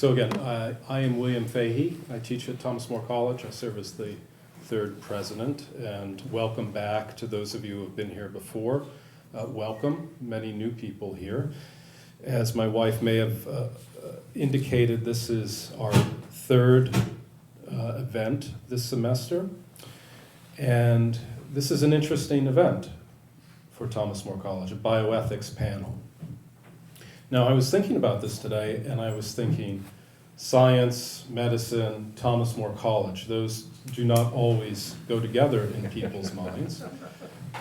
So again, I am William Fahey. I teach at Thomas More College. I serve as the third president, and welcome back to those of you who have been here before. Welcome, many new people here. As my wife may have indicated, this is our third event this semester, and this is an interesting event for Thomas More College, a bioethics panel. Now, I was thinking about this today, and I was thinking science, medicine, Thomas More College. Those do not always go together in people's minds.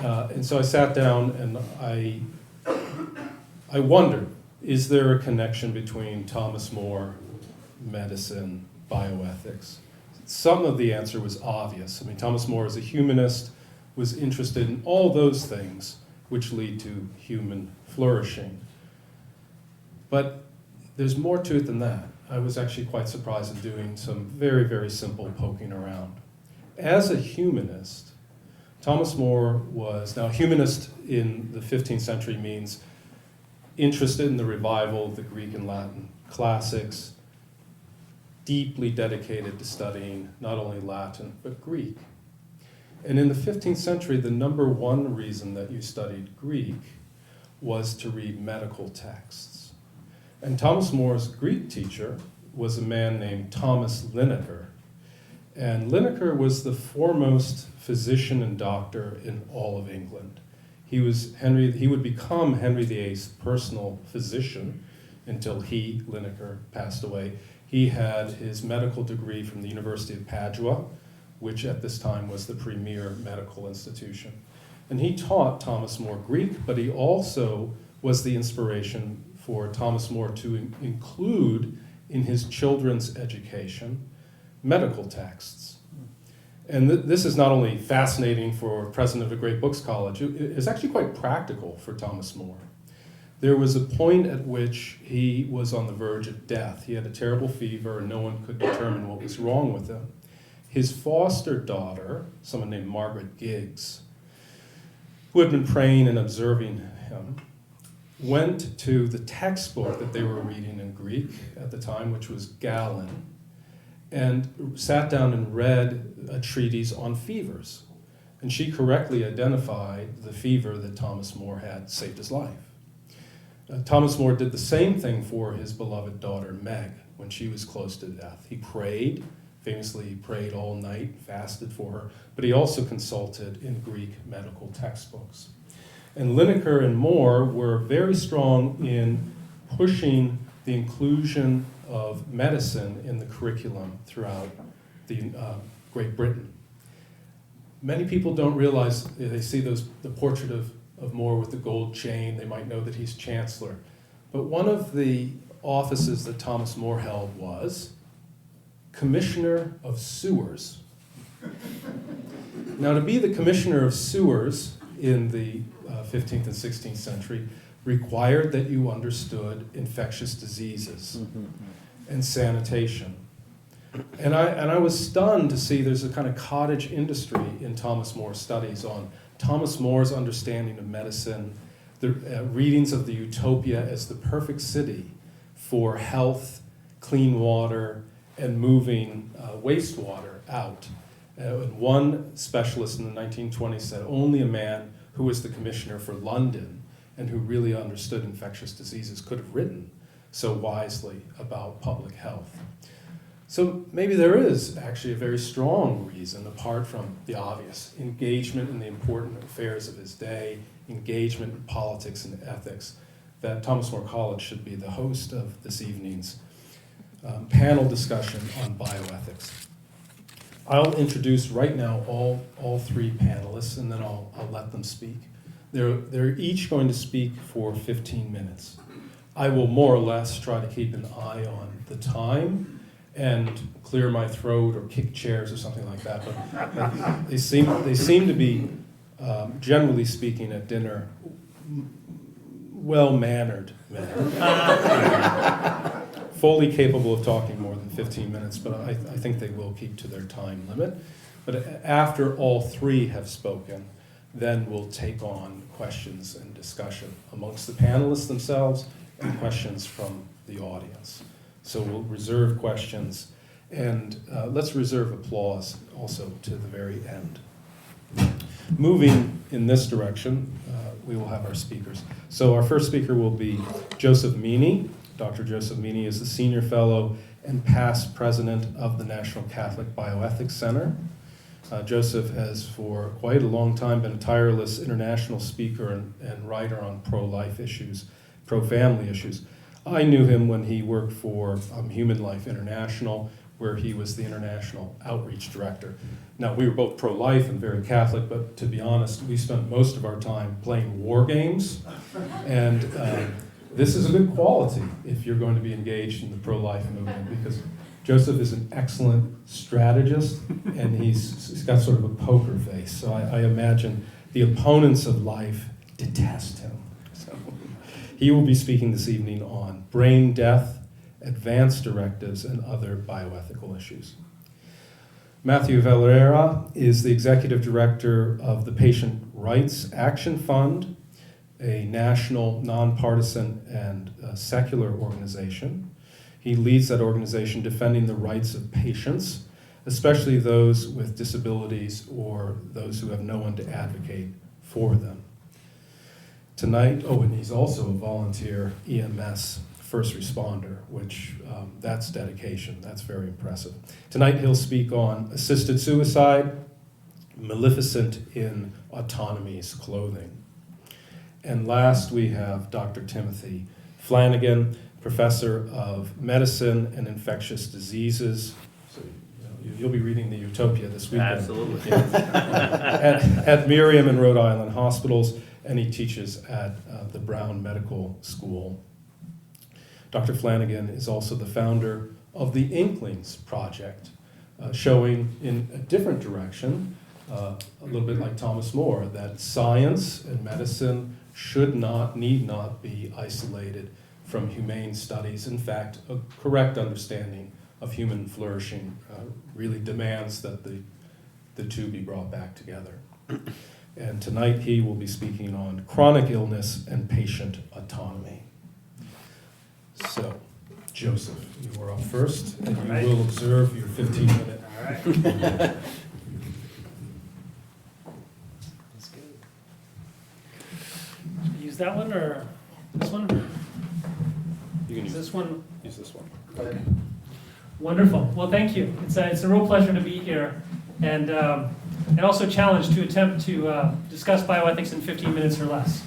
And so I sat down and I wondered, is there a connection between Thomas More, medicine, bioethics? Some of the answer was obvious. I mean, Thomas More, as a humanist, was interested in all those things which lead to human flourishing. But there's more to it than that. I was actually quite surprised in doing some very, very simple poking around. As a humanist, Thomas More was, now humanist in the 15th century means interested in the revival of the Greek and Latin classics, deeply dedicated to studying not only Latin, but Greek. And in the 15th century, the number one reason that you studied Greek was to read medical texts. And Thomas More's Greek teacher was a man named Thomas Linacre. And Linacre was the foremost physician and doctor in all of England. He would become Henry VIII's personal physician until Linacre, passed away. He had his medical degree from the University of Padua, which at this time was the premier medical institution. And he taught Thomas More Greek, but he also was the inspiration for Thomas More to include in his children's education medical texts. And this is not only fascinating for president of a great books college, it's actually quite practical for Thomas More. There was a point at which he was on the verge of death. He had a terrible fever and no one could determine what was wrong with him. His foster daughter, someone named Margaret Giggs, who had been praying and observing him, went to the textbook that they were reading in Greek at the time, which was Galen, and sat down and read a treatise on fevers. And she correctly identified the fever that Thomas More had saved his life. Thomas More did the same thing for his beloved daughter Meg when she was close to death. He prayed, famously he prayed all night, fasted for her, but he also consulted in Greek medical textbooks. And Linacre and More were very strong in pushing the inclusion of medicine in the curriculum throughout Great Britain. Many people don't realize, they see the portrait of More with the gold chain, they might know that he's chancellor. But one of the offices that Thomas More held was Commissioner of Sewers. Now, to be the Commissioner of Sewers in the 15th and 16th century required that you understood infectious diseases and sanitation. And I was stunned to see there's a kind of cottage industry in Thomas More's studies on Thomas More's understanding of medicine, the readings of the Utopia as the perfect city for health, clean water, and moving wastewater out. One specialist in the 1920s said only a man who was the commissioner for London and who really understood infectious diseases could have written so wisely about public health. So maybe there is actually a very strong reason, apart from the obvious, engagement in the important affairs of his day, engagement in politics and ethics, that Thomas More College should be the host of this evening's panel discussion on bioethics. I'll introduce right now all three panelists, and then I'll let them speak. They're each going to speak for 15 minutes. I will more or less try to keep an eye on the time and clear my throat or kick chairs or something like that. But they seem to be, generally speaking, at dinner, well-mannered men. Fully capable of talking more than 15 minutes, but I think they will keep to their time limit. But after all three have spoken, then we'll take on questions and discussion amongst the panelists themselves and questions from the audience. So we'll reserve questions, and let's reserve applause also to the very end. Moving in this direction, we will have our speakers. So our first speaker will be Joseph Meaney. Dr. Joseph Meaney is the Senior Fellow and past President of the National Catholic Bioethics Center. Joseph has for quite a long time been a tireless international speaker and writer on pro-life issues, pro-family issues. I knew him when he worked for Human Life International, where he was the International Outreach Director. Now, we were both pro-life and very Catholic, but to be honest, we spent most of our time playing war games, and this is a good quality if you're going to be engaged in the pro-life movement, because Joseph is an excellent strategist, and he's got sort of a poker face. So I imagine the opponents of life detest him. So he will be speaking this evening on brain death, advance directives, and other bioethical issues. Matthew Vallière is the executive director of the Patient Rights Action Fund, a national, non-partisan, and secular organization. He leads that organization defending the rights of patients, especially those with disabilities or those who have no one to advocate for them. Tonight, and he's also a volunteer EMS first responder, which that's dedication, that's very impressive. Tonight he'll speak on assisted suicide, Maleficent in Autonomy's Clothing. And last we have Dr. Timothy Flanigan, Professor of Medicine and Infectious Diseases. So you'll be reading the Utopia this weekend. Absolutely. At Miriam and Rhode Island hospitals, and he teaches at the Brown Medical School. Dr. Flanigan is also the founder of the Inklings Project, showing in a different direction, a little bit like Thomas More, that science and medicine need not be isolated from humane studies. In fact, a correct understanding of human flourishing really demands that the two be brought back together. And tonight he will be speaking on chronic illness and patient autonomy. So, Joseph, you are up first, and you will observe your 15-minute. All right. That's good. Use that one or this one? You can use This one. Use this one. Okay. Wonderful. Well, thank you. It's a real pleasure to be here, and also challenged to attempt to discuss bioethics in 15 minutes or less.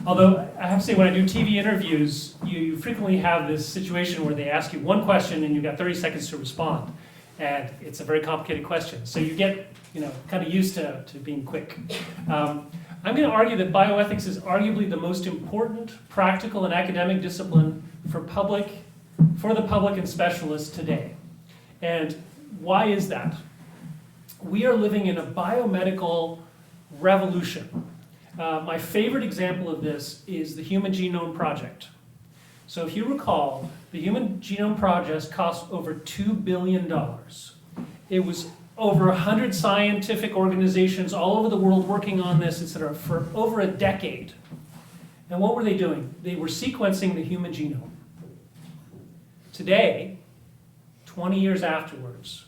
Although I have to say, when I do TV interviews, you frequently have this situation where they ask you one question and you've got 30 seconds to respond, and it's a very complicated question. So you get kind of used to being quick. I'm going to argue that bioethics is arguably the most important practical and academic discipline for the public and specialists today. And why is that? We are living in a biomedical revolution. My favorite example of this is the Human Genome Project. So if you recall, the Human Genome Project cost over $2 billion. It was over 100 scientific organizations all over the world working on this, etc., for over a decade. And what were they doing? They were sequencing the human genome. Today, 20 years afterwards,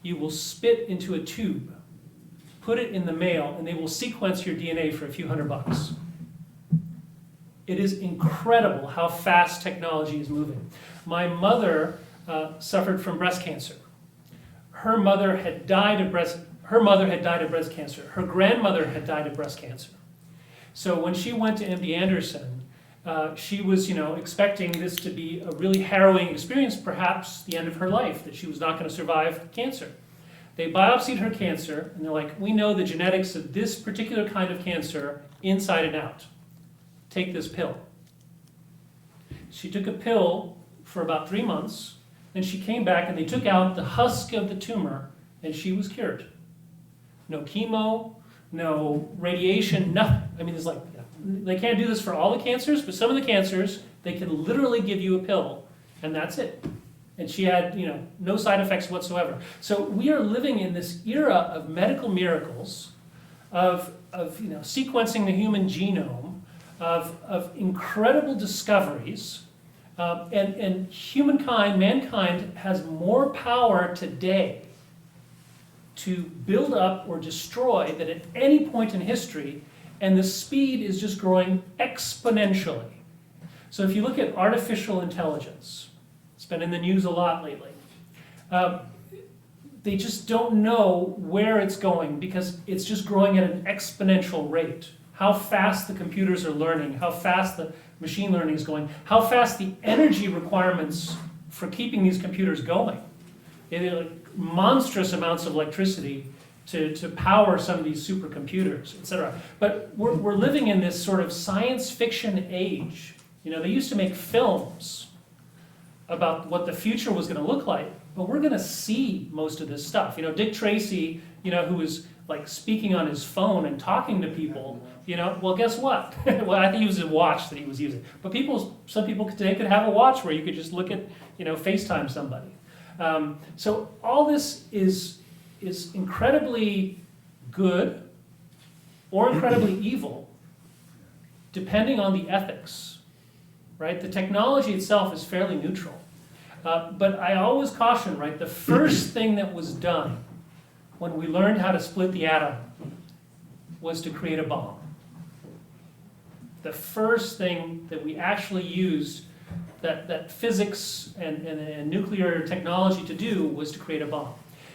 you will spit into a tube, put it in the mail, and they will sequence your DNA for a few $100. It is incredible how fast technology is moving. My mother suffered from breast cancer. Her mother had died of breast cancer. Her grandmother had died of breast cancer. So when she went to MD Anderson, she was, expecting this to be a really harrowing experience, perhaps the end of her life, that she was not going to survive cancer. They biopsied her cancer, and they're like, we know the genetics of this particular kind of cancer inside and out. Take this pill. She took a pill for about 3 months, then she came back and they took out the husk of the tumor, and she was cured. No chemo, no radiation, nothing. I mean, they can't do this for all the cancers, but some of the cancers, they can literally give you a pill, and that's it. And she had, no side effects whatsoever. So we are living in this era of medical miracles, of sequencing the human genome, of incredible discoveries, And mankind has more power today to build up or destroy than at any point in history, and the speed is just growing exponentially. So if you look at artificial intelligence, it's been in the news a lot lately, they just don't know where it's going because it's just growing at an exponential rate. How fast the computers are learning, how fast the machine learning is going, how fast the energy requirements for keeping these computers going. Monstrous amounts of electricity to power some of these supercomputers, et cetera. But we're living in this sort of science fiction age. They used to make films about what the future was going to look like, but we're going to see most of this stuff. Dick Tracy, who was like speaking on his phone and talking to people, well, guess what? Well, I think it was a watch that he was using. But some people today could have a watch where you could just look at, FaceTime somebody. So all this is incredibly good or incredibly evil, depending on the ethics, right? The technology itself is fairly neutral. But I always caution, right, the first thing that was done when we learned how to split the atom was to create a bomb. The first thing that we actually used that physics and nuclear technology to do was to create a bomb.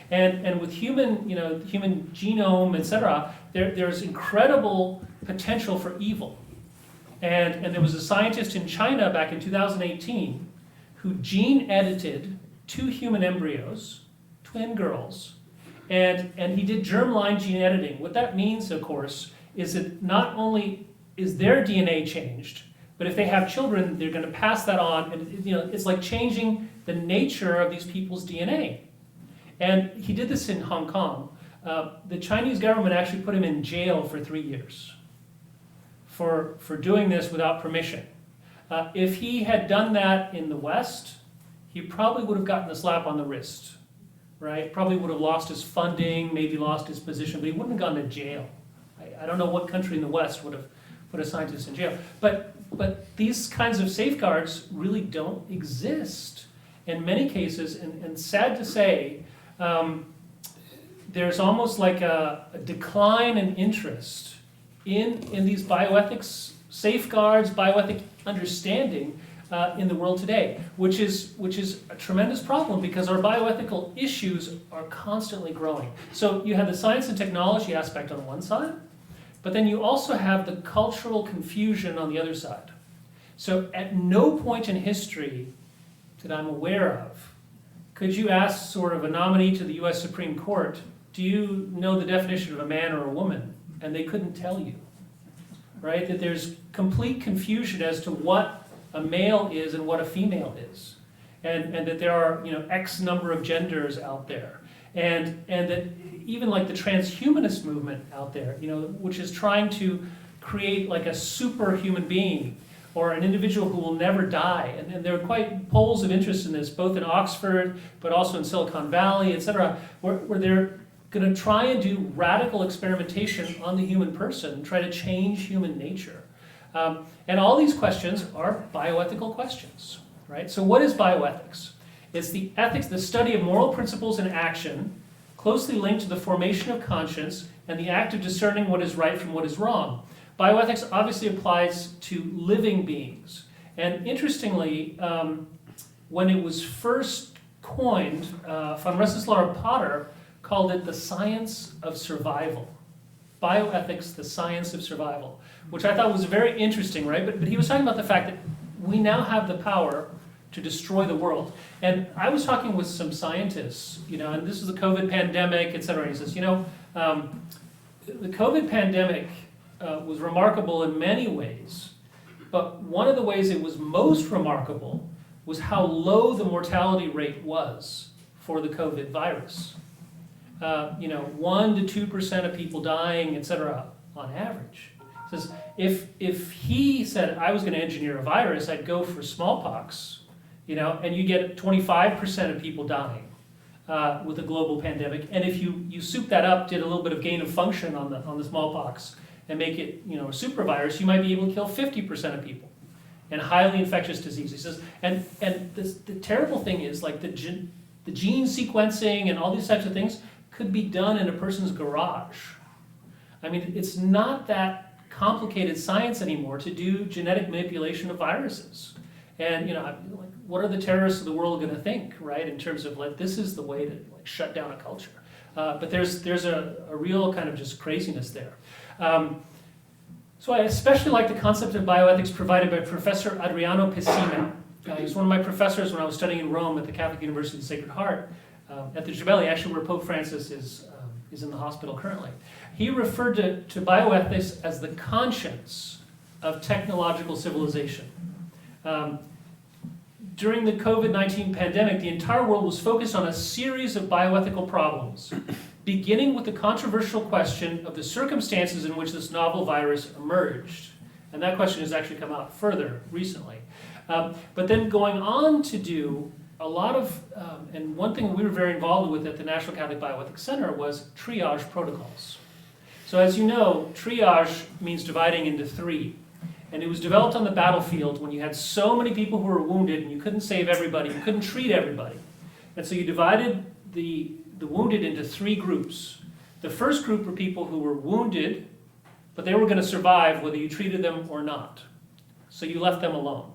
And with human genome, et cetera, there's incredible potential for evil. And there was a scientist in China back in 2018 who gene edited 2 human embryos, twin girls, and he did germline gene editing. What that means, of course, is that not only is their DNA changed, but if they have children, they're going to pass that on, and it's like changing the nature of these people's DNA. And he did this in Hong Kong. The Chinese government actually put him in jail for 3 years for doing this without permission. If he had done that in the West, he probably would have gotten a slap on the wrist, right? Probably would have lost his funding, maybe lost his position, but he wouldn't have gone to jail. I don't know what country in the West would have put a scientist in jail. But these kinds of safeguards really don't exist in many cases, and sad to say, there's almost like a decline in interest in these bioethics safeguards, bioethic understanding in the world today, which is a tremendous problem because our bioethical issues are constantly growing. So you have the science and technology aspect on one side, but then you also have the cultural confusion on the other side. So at no point in history that I'm aware of could you ask sort of a nominee to the US Supreme Court, do you know the definition of a man or a woman? And they couldn't tell you, right? That there's complete confusion as to what a male is and what a female is. And that there are, X number of genders out there. And that even like the transhumanist movement out there, which is trying to create like a superhuman being or an individual who will never die. And there are quite polls of interest in this, both in Oxford, but also in Silicon Valley, et cetera, where they're going to try and do radical experimentation on the human person, try to change human nature. And all these questions are bioethical questions, right? So what is bioethics? It's the ethics, the study of moral principles and action, closely linked to the formation of conscience and the act of discerning what is right from what is wrong. Bioethics obviously applies to living beings. And interestingly, when it was first coined, von Rensselaer Potter called it the science of survival. Bioethics, the science of survival, which I thought was very interesting, right? But he was talking about the fact that we now have the power to destroy the world. And I was talking with some scientists, and this is the COVID pandemic, et cetera. And he says, the COVID pandemic was remarkable in many ways, but one of the ways it was most remarkable was how low the mortality rate was for the COVID virus. 1% to 2% of people dying, et cetera, on average. It says, if he said I was going to engineer a virus, I'd go for smallpox, and you get 25% of people dying with a global pandemic. And if you soup that up, did a little bit of gain of function on the smallpox, and make it a super virus, you might be able to kill 50% of people. and highly infectious disease. He says, and the terrible thing is, like, the gene sequencing and all these types of things could be done in a person's garage. I mean, it's not that complicated science anymore to do genetic manipulation of viruses. And, like, what are the terrorists of the world going to think, right? In terms of, like, this is the way to, like, shut down a culture. But there's a real kind of just craziness there. So I especially like the concept of bioethics provided by Professor Adriano Pessina. He was one of my professors when I was studying in Rome at the Catholic University of the Sacred Heart, at the Gemelli, actually where Pope Francis is in the hospital currently. He referred to bioethics as the conscience of technological civilization. During the COVID-19 pandemic, the entire world was focused on a series of bioethical problems, beginning with the controversial question of the circumstances in which this novel virus emerged. And that question has actually come out further recently. But then going on to do a lot of, and one thing we were very involved with at the National Catholic Bioethics Center was triage protocols. So as you know, triage means dividing into three. And it was developed on the battlefield when you had so many people who were wounded and you couldn't save everybody, you couldn't treat everybody. And so you divided the wounded into three groups. The first group were people who were wounded, but they were going to survive whether you treated them or not. So you left them alone.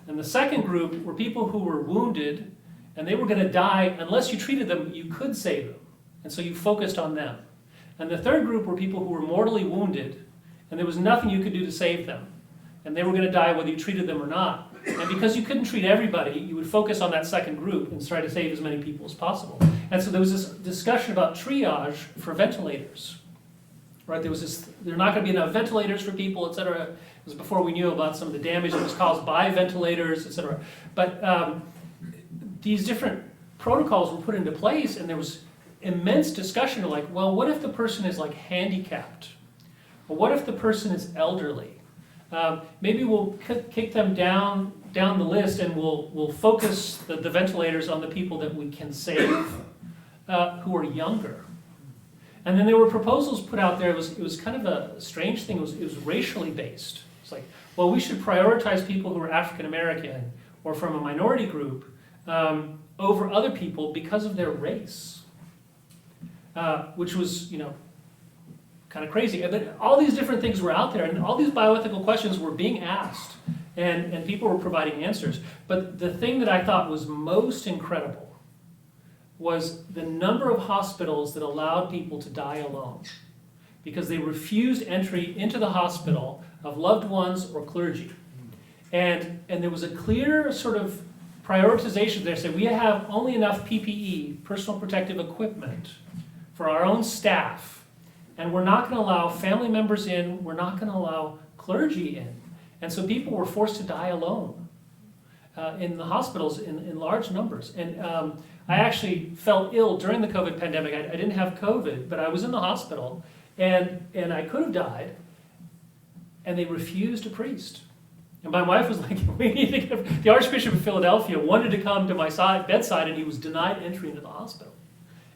And the second group were people who were wounded and they were going to die unless you treated them, you could save them. And so you focused on them. And the third group were people who were mortally wounded and there was nothing you could do to save them. And they were going to die whether you treated them or not. And because you couldn't treat everybody, you would focus on that second group and try to save as many people as possible. And so there was this discussion about triage for ventilators. Right? There was this, there are not going to be enough ventilators for people, et cetera. It was before we knew about some of the damage that was caused by ventilators, et cetera. But these different protocols were put into place, and there was immense discussion of, like, well, what if the person is, like, handicapped? Or what if the person is elderly? Maybe we'll kick them down the list, and we'll focus the ventilators on the people that we can save who are younger. And then there were proposals put out there. It was kind of a strange thing. It was racially based. It's like, well, we should prioritize people who are African American or from a minority group over other people because of their race, which was, kind of crazy. And all these different things were out there, and all these bioethical questions were being asked, and people were providing answers. But the thing that I thought was most incredible was the number of hospitals that allowed people to die alone because they refused entry into the hospital of loved ones or clergy. And there was a clear sort of prioritization there, saying we have only enough PPE, personal protective equipment, for our own staff. And we're not going to allow family members in, we're not going to allow clergy in. And so people were forced to die alone in the hospitals in large numbers. And I actually felt ill during the COVID pandemic. I didn't have COVID, but I was in the hospital, and I could have died, and they refused a priest. And my wife was like, we need to get, the Archbishop of Philadelphia wanted to come to my bedside, and he was denied entry into the hospital.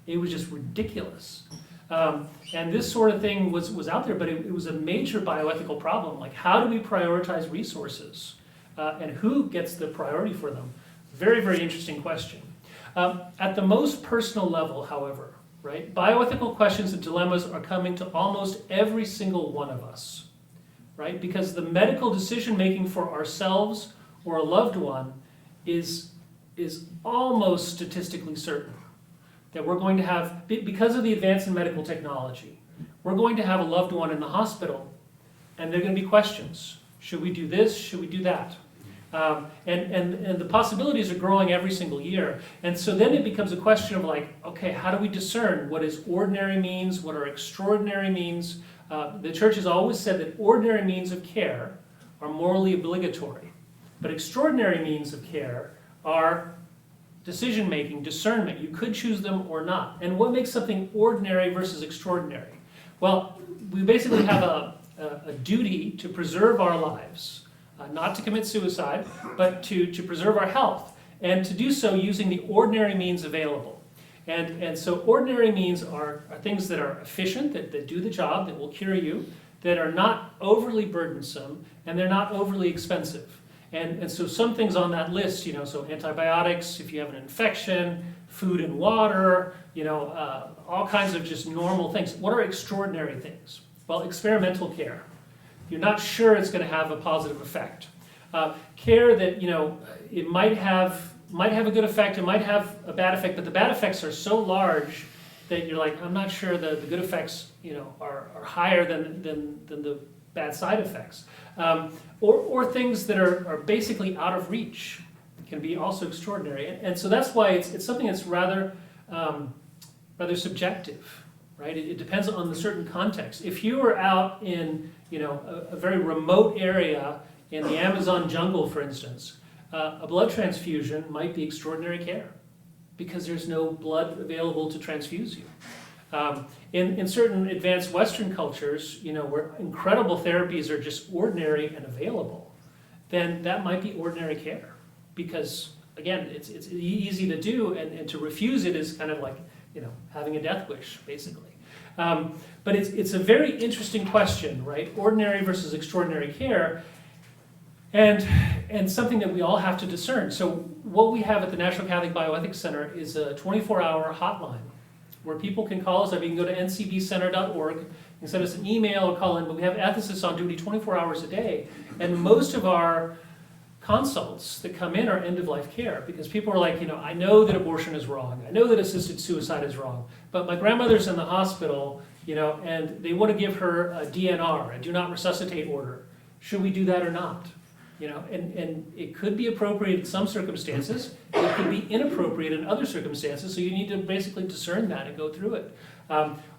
It was just ridiculous. And this sort of thing was out there, but it was a major bioethical problem. Like, how do we prioritize resources? And who gets the priority for them? Very, very interesting question. At the most personal level, however, right, bioethical questions and dilemmas are coming to almost every single one of us, right? Because the medical decision-making for ourselves or a loved one is almost statistically certain. That we're going to have, because of the advance in medical technology, we're going to have a loved one in the hospital, and there are going to be questions. Should we do this? Should we do that? And the possibilities are growing every single year. And so then it becomes a question of, like, okay, how do we discern what is ordinary means, what are extraordinary means? The Church has always said that ordinary means of care are morally obligatory, but extraordinary means of care are decision-making, discernment. You could choose them or not. And what makes something ordinary versus extraordinary? Well, we basically have a duty to preserve our lives, not to commit suicide, but to preserve our health, and to do so using the ordinary means available. And so ordinary means are things that are efficient, that do the job, that will cure you, that are not overly burdensome, and they're not overly expensive. And so some things on that list, so antibiotics, if you have an infection, food and water, all kinds of just normal things. What are extraordinary things? Well, experimental care. You're not sure it's going to have a positive effect. Care that, it might have a good effect, it might have a bad effect, but the bad effects are so large that you're like, I'm not sure the good effects, are higher than the bad side effects. Or things that are basically out of reach can be also extraordinary. And so that's why it's something that's rather subjective, right? It depends on the certain context. If you were out in, a very remote area in the Amazon jungle, for instance, a blood transfusion might be extraordinary care because there's no blood available to transfuse you. In certain advanced Western cultures, where incredible therapies are just ordinary and available, then that might be ordinary care. Because, again, it's easy to do, and to refuse it is kind of like, having a death wish, basically. But it's a very interesting question, right? Ordinary versus extraordinary care, and something that we all have to discern. So what we have at the National Catholic Bioethics Center is a 24-hour hotline where people can call us. You can go to ncbcenter.org and send us an email or call in, but we have ethicists on duty 24 hours a day. And most of our consults that come in are end-of-life care, because people are like, I know that abortion is wrong, I know that assisted suicide is wrong, but my grandmother's in the hospital, and they want to give her a DNR, a do not resuscitate order. Should we do that or not? And it could be appropriate in some circumstances, it could be inappropriate in other circumstances, so you need to basically discern that and go through it.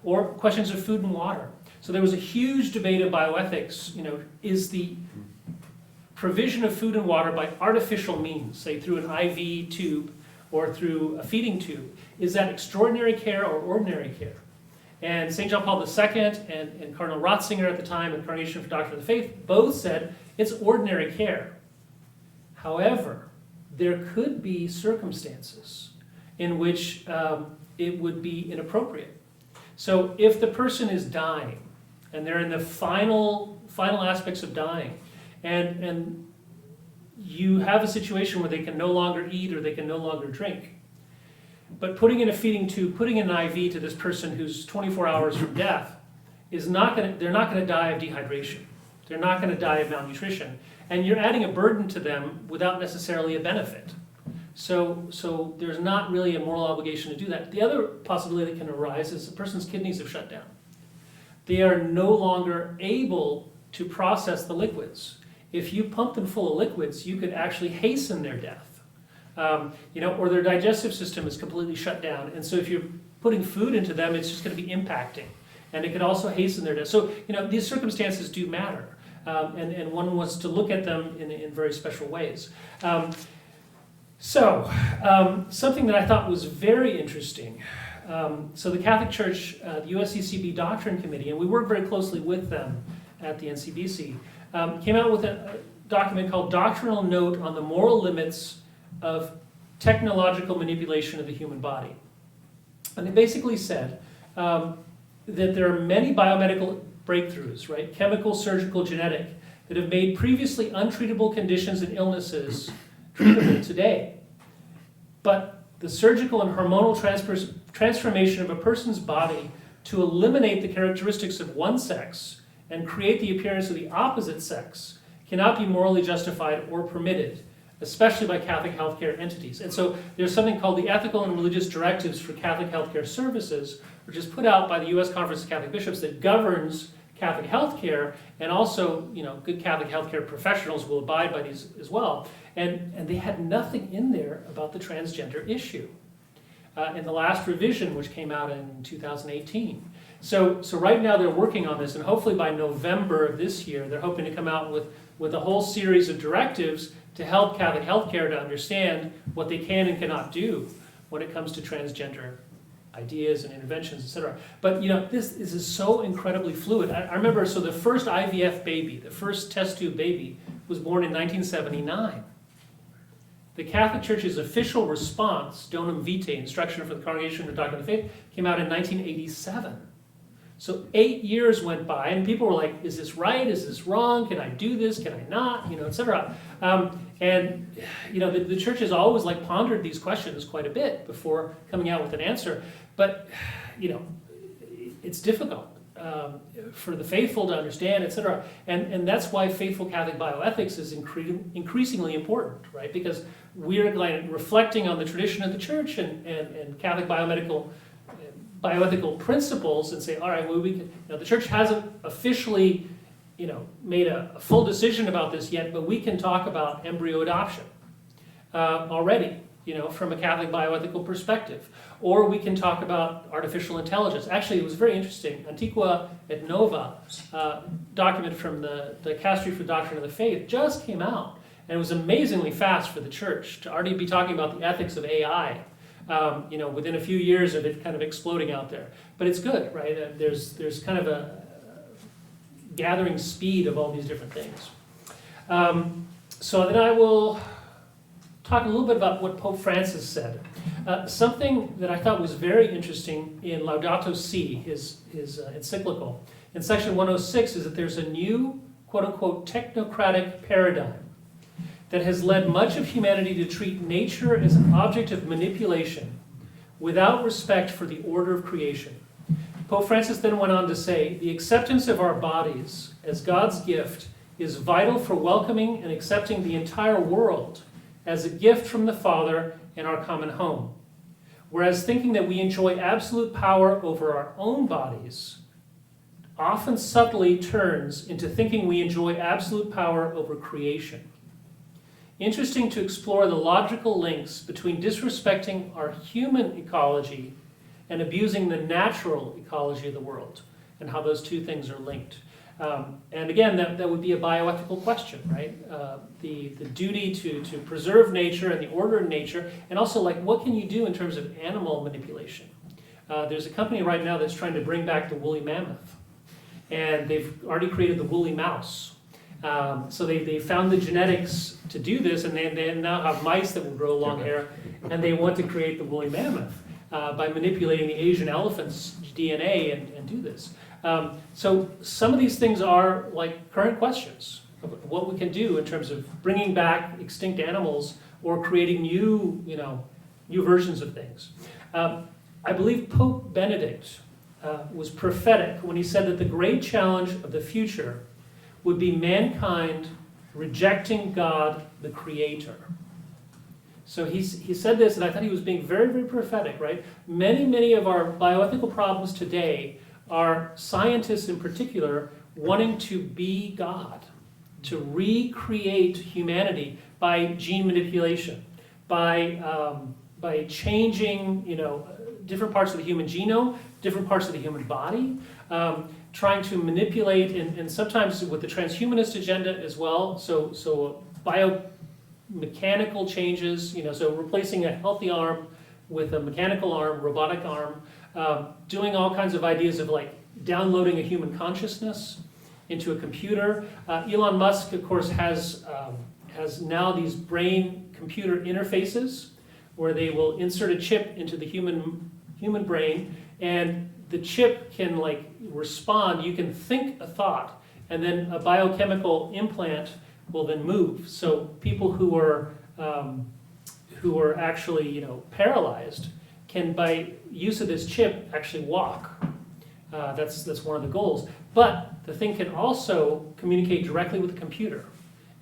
Or questions of food and water. So there was a huge debate of bioethics, is the provision of food and water by artificial means, say through an IV tube or through a feeding tube, is that extraordinary care or ordinary care? And St. John Paul II and Cardinal Ratzinger at the time, Incarnation for Doctrine of the Faith, both said it's ordinary care. However, there could be circumstances in which it would be inappropriate. So if the person is dying, and they're in the final aspects of dying, and you have a situation where they can no longer eat or they can no longer drink, but putting in a feeding tube, putting in an IV to this person who's 24 hours from death, they're not going to die of dehydration. They're not going to die of malnutrition. And you're adding a burden to them without necessarily a benefit. So there's not really a moral obligation to do that. The other possibility that can arise is the person's kidneys have shut down. They are no longer able to process the liquids. If you pump them full of liquids, you could actually hasten their death. Or their digestive system is completely shut down. And so if you're putting food into them, it's just going to be impacting. And it could also hasten their death. So, these circumstances do matter. And one wants to look at them in very special ways. Something that I thought was very interesting. So the Catholic Church, the USCCB Doctrine Committee, and we work very closely with them at the NCBC, came out with a document called Doctrinal Note on the Moral Limits of Technological Manipulation of the Human Body. And they basically said that there are many biomedical breakthroughs, right, chemical, surgical, genetic, that have made previously untreatable conditions and illnesses treatable today. But the surgical and hormonal transformation of a person's body to eliminate the characteristics of one sex and create the appearance of the opposite sex cannot be morally justified or permitted, especially by Catholic healthcare entities. And so there's something called the Ethical and Religious Directives for Catholic Healthcare Services, which is put out by the U.S. Conference of Catholic Bishops that governs Catholic healthcare, and also, good Catholic healthcare professionals will abide by these as well. And they had nothing in there about the transgender issue in the last revision, which came out in 2018. So right now they're working on this, and hopefully by November of this year, they're hoping to come out with a whole series of directives to help Catholic healthcare to understand what they can and cannot do when it comes to transgender ideas and interventions, etc. But this is so incredibly fluid. I remember, so the first IVF baby, the first test tube baby, was born in 1979. The Catholic Church's official response, Donum Vitae, Instruction for the Congregation of Doctrine of the Faith, came out in 1987. So 8 years went by, and people were like, is this right? Is this wrong? Can I do this? Can I not? Et cetera. And the church has always like pondered these questions quite a bit before coming out with an answer. But it's difficult for the faithful to understand, et cetera. And that's why faithful Catholic bioethics is increasingly important, right? Because we're like reflecting on the tradition of the church and Catholic bioethical principles, and say, all right, well, we can. The church hasn't officially, made a full decision about this yet, but we can talk about embryo adoption already, from a Catholic bioethical perspective. Or we can talk about artificial intelligence. Actually, it was very interesting. Antiqua et Nova document from the Dicastery for the Doctrine of the Faith just came out. And it was amazingly fast for the church to already be talking about the ethics of AI, within a few years of it kind of exploding out there. But it's good, right? There's kind of a gathering speed of all these different things. So then I will talk a little bit about what Pope Francis said. Something that I thought was very interesting in Laudato Si, his encyclical, in section 106, is that there's a new, quote-unquote, technocratic paradigm that has led much of humanity to treat nature as an object of manipulation without respect for the order of creation. Pope Francis then went on to say, the acceptance of our bodies as God's gift is vital for welcoming and accepting the entire world as a gift from the Father in our common home. Whereas thinking that we enjoy absolute power over our own bodies often subtly turns into thinking we enjoy absolute power over creation. Interesting to explore the logical links between disrespecting our human ecology and abusing the natural ecology of the world, and how those two things are linked. And again, that would be a bioethical question, right? The duty to preserve nature and the order of nature, and also like what can you do in terms of animal manipulation? There's a company right now that's trying to bring back the woolly mammoth, and they've already created the woolly mouse. So they found the genetics to do this, and they now have mice that will grow long hair, and they want to create the woolly mammoth by manipulating the Asian elephant's DNA and do this. So some of these things are like current questions of what we can do in terms of bringing back extinct animals or creating new versions of things. I believe Pope Benedict was prophetic when he said that the great challenge of the future would be mankind rejecting God, the Creator. So he said this, and I thought he was being very, very prophetic, right? Many of our bioethical problems today are scientists in particular wanting to be God, to recreate humanity by gene manipulation, by changing, different parts of the human genome, different parts of the human body, trying to manipulate, and sometimes with the transhumanist agenda as well. So biomechanical changes, so replacing a healthy arm with a mechanical arm, robotic arm, doing all kinds of ideas of like downloading a human consciousness into a computer. Elon Musk, of course, has now these brain-computer interfaces where they will insert a chip into the human brain, and the chip can like respond. You can think a thought, and then a biochemical implant will then move. So people who are actually paralyzed can, by use of this chip, actually walk. That's one of the goals. But the thing can also communicate directly with the computer,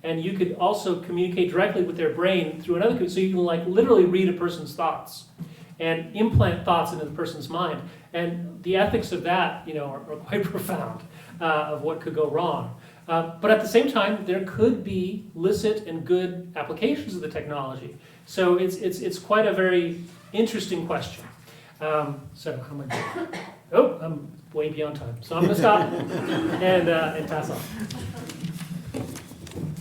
and you could also communicate directly with their brain through another computer. So you can like literally read a person's thoughts and implant thoughts into the person's mind. And the ethics of that, are quite profound of what could go wrong. But at the same time, there could be licit and good applications of the technology. So it's quite a very interesting question. So how am I doing? Oh, I'm way beyond time. So I'm going to stop and pass on.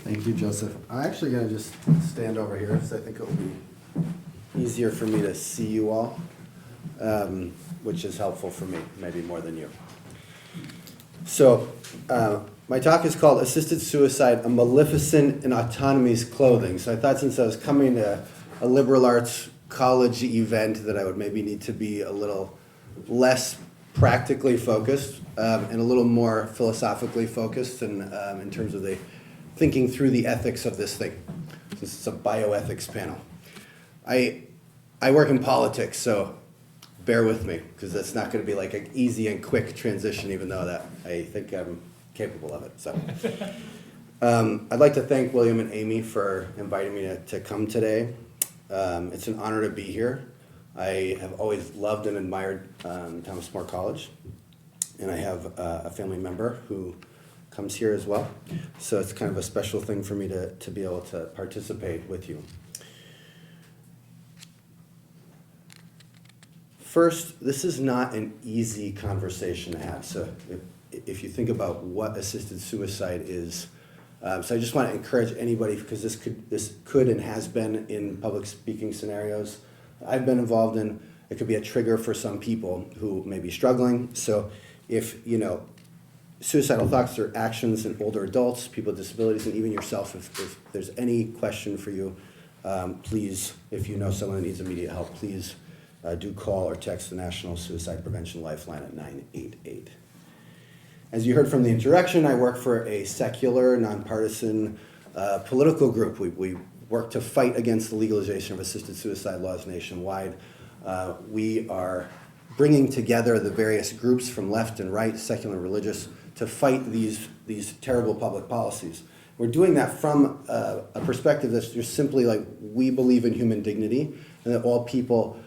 Thank you, Joseph. I'm actually going to just stand over here because I think it will be easier for me to see you all, which is helpful for me, maybe more than you. So my talk is called Assisted Suicide, a Maleficent in Autonomy's Clothing. So I thought since I was coming to a liberal arts college event that I would maybe need to be a little less practically focused and a little more philosophically focused and in terms of the thinking through the ethics of this thing. This is a bioethics panel. I work in politics, so bear with me, because that's not going to be like an easy and quick transition, even though that I think I'm capable of it. So, I'd like to thank William and Amy for inviting me to come today. It's an honor to be here. I have always loved and admired Thomas More College, and I have a family member who comes here as well. So it's kind of a special thing for me to be able to participate with you. First, this is not an easy conversation to have. So if you think about what assisted suicide is, so I just want to encourage anybody, because this could and has been in public speaking scenarios I've been involved in. It could be a trigger for some people who may be struggling. So if, suicidal thoughts or actions in older adults, people with disabilities, and even yourself, if there's any question for you, please, if you know someone that needs immediate help, please do call or text the National Suicide Prevention Lifeline at 988. As you heard from the introduction, I work for a secular, nonpartisan political group. We work to fight against the legalization of assisted suicide laws nationwide. We are bringing together the various groups from left and right, secular and religious, to fight these terrible public policies. We're doing that from a perspective that's just simply like, we believe in human dignity and that all people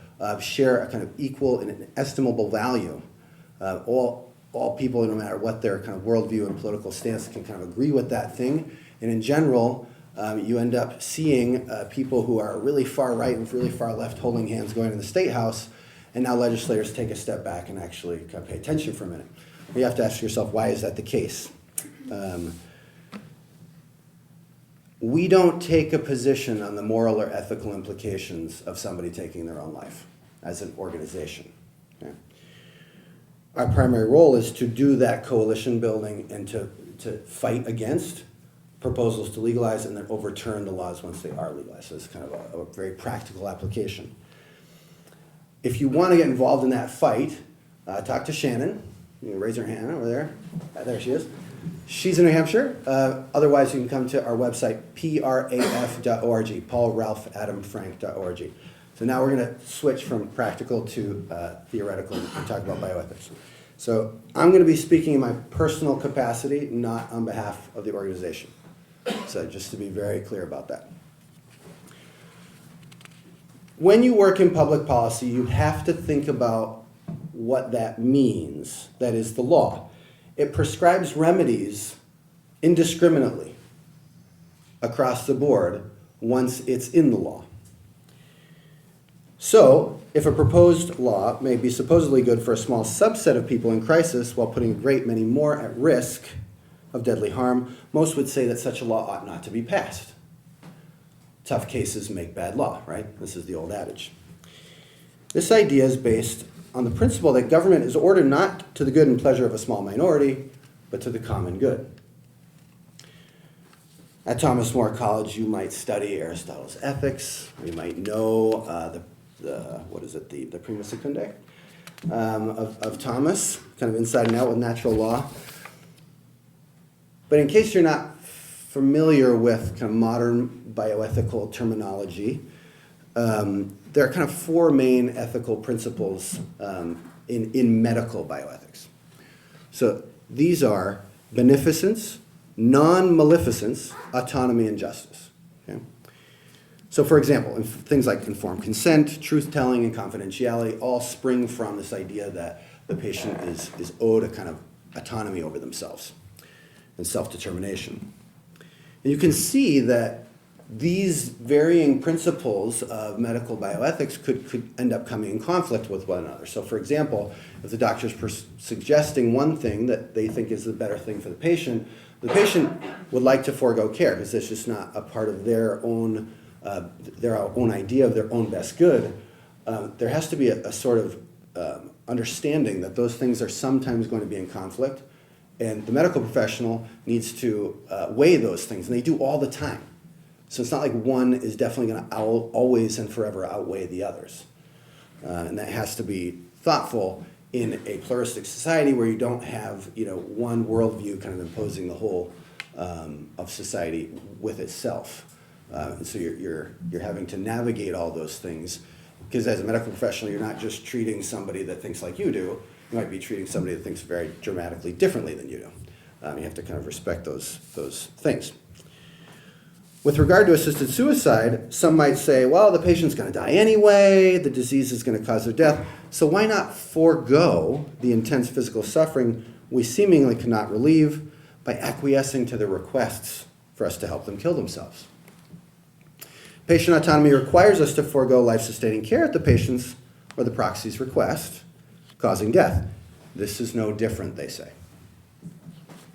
share a kind of equal and inestimable value. All people, no matter what their kind of worldview and political stance, can kind of agree with that thing. And in general, you end up seeing people who are really far right and really far left holding hands going to the State House, and now legislators take a step back and actually kind of pay attention for a minute. You have to ask yourself, why is that the case? We don't take a position on the moral or ethical implications of somebody taking their own life as an organization. Okay? Our primary role is to do that coalition building and to fight against proposals to legalize and then overturn the laws once they are legalized. So it's kind of a very practical application. If you want to get involved in that fight, talk to Shannon. You can raise her hand over there. There she is. She's in New Hampshire. Otherwise, you can come to our website, PRAF.org, PaulRalphAdamFrank.org. So now we're going to switch from practical to theoretical and talk about bioethics. So I'm going to be speaking in my personal capacity, not on behalf of the organization. So just to be very clear about that. When you work in public policy, you have to think about what that means. That is the law. It prescribes remedies indiscriminately across the board once it's in the law. So, if a proposed law may be supposedly good for a small subset of people in crisis while putting a great many more at risk of deadly harm, most would say that such a law ought not to be passed. Tough cases make bad law, right? This is the old adage. This idea is based on the principle that government is ordered not to the good and pleasure of a small minority, but to the common good. At Thomas More College, you might study Aristotle's Ethics. You might know the Prima Secundae of Thomas, kind of inside and out with natural law. But in case you're not familiar with kind of modern bioethical terminology, there are kind of four main ethical principles in medical bioethics. So these are beneficence, non-maleficence, autonomy, and justice. Okay? So for example, things like informed consent, truth-telling, and confidentiality all spring from this idea that the patient is owed a kind of autonomy over themselves and self-determination. And you can see that these varying principles of medical bioethics could end up coming in conflict with one another. So for example, if the doctor's suggesting one thing that they think is the better thing for the patient would like to forego care because it's just not a part of their own idea of their own best good. There has to be a sort of understanding that those things are sometimes going to be in conflict, and the medical professional needs to weigh those things, and they do all the time. So it's not like one is definitely going to always and forever outweigh the others. And that has to be thoughtful in a pluralistic society where you don't have, one worldview kind of imposing the whole of society with itself. And so you're having to navigate all those things, because as a medical professional, you're not just treating somebody that thinks like you do. You might be treating somebody that thinks very dramatically differently than you do. You have to kind of respect those things. With regard to assisted suicide, some might say, well, the patient's going to die anyway, the disease is going to cause their death, so why not forego the intense physical suffering we seemingly cannot relieve by acquiescing to their requests for us to help them kill themselves? Patient autonomy requires us to forego life-sustaining care at the patient's or the proxy's request, causing death. This is no different, they say.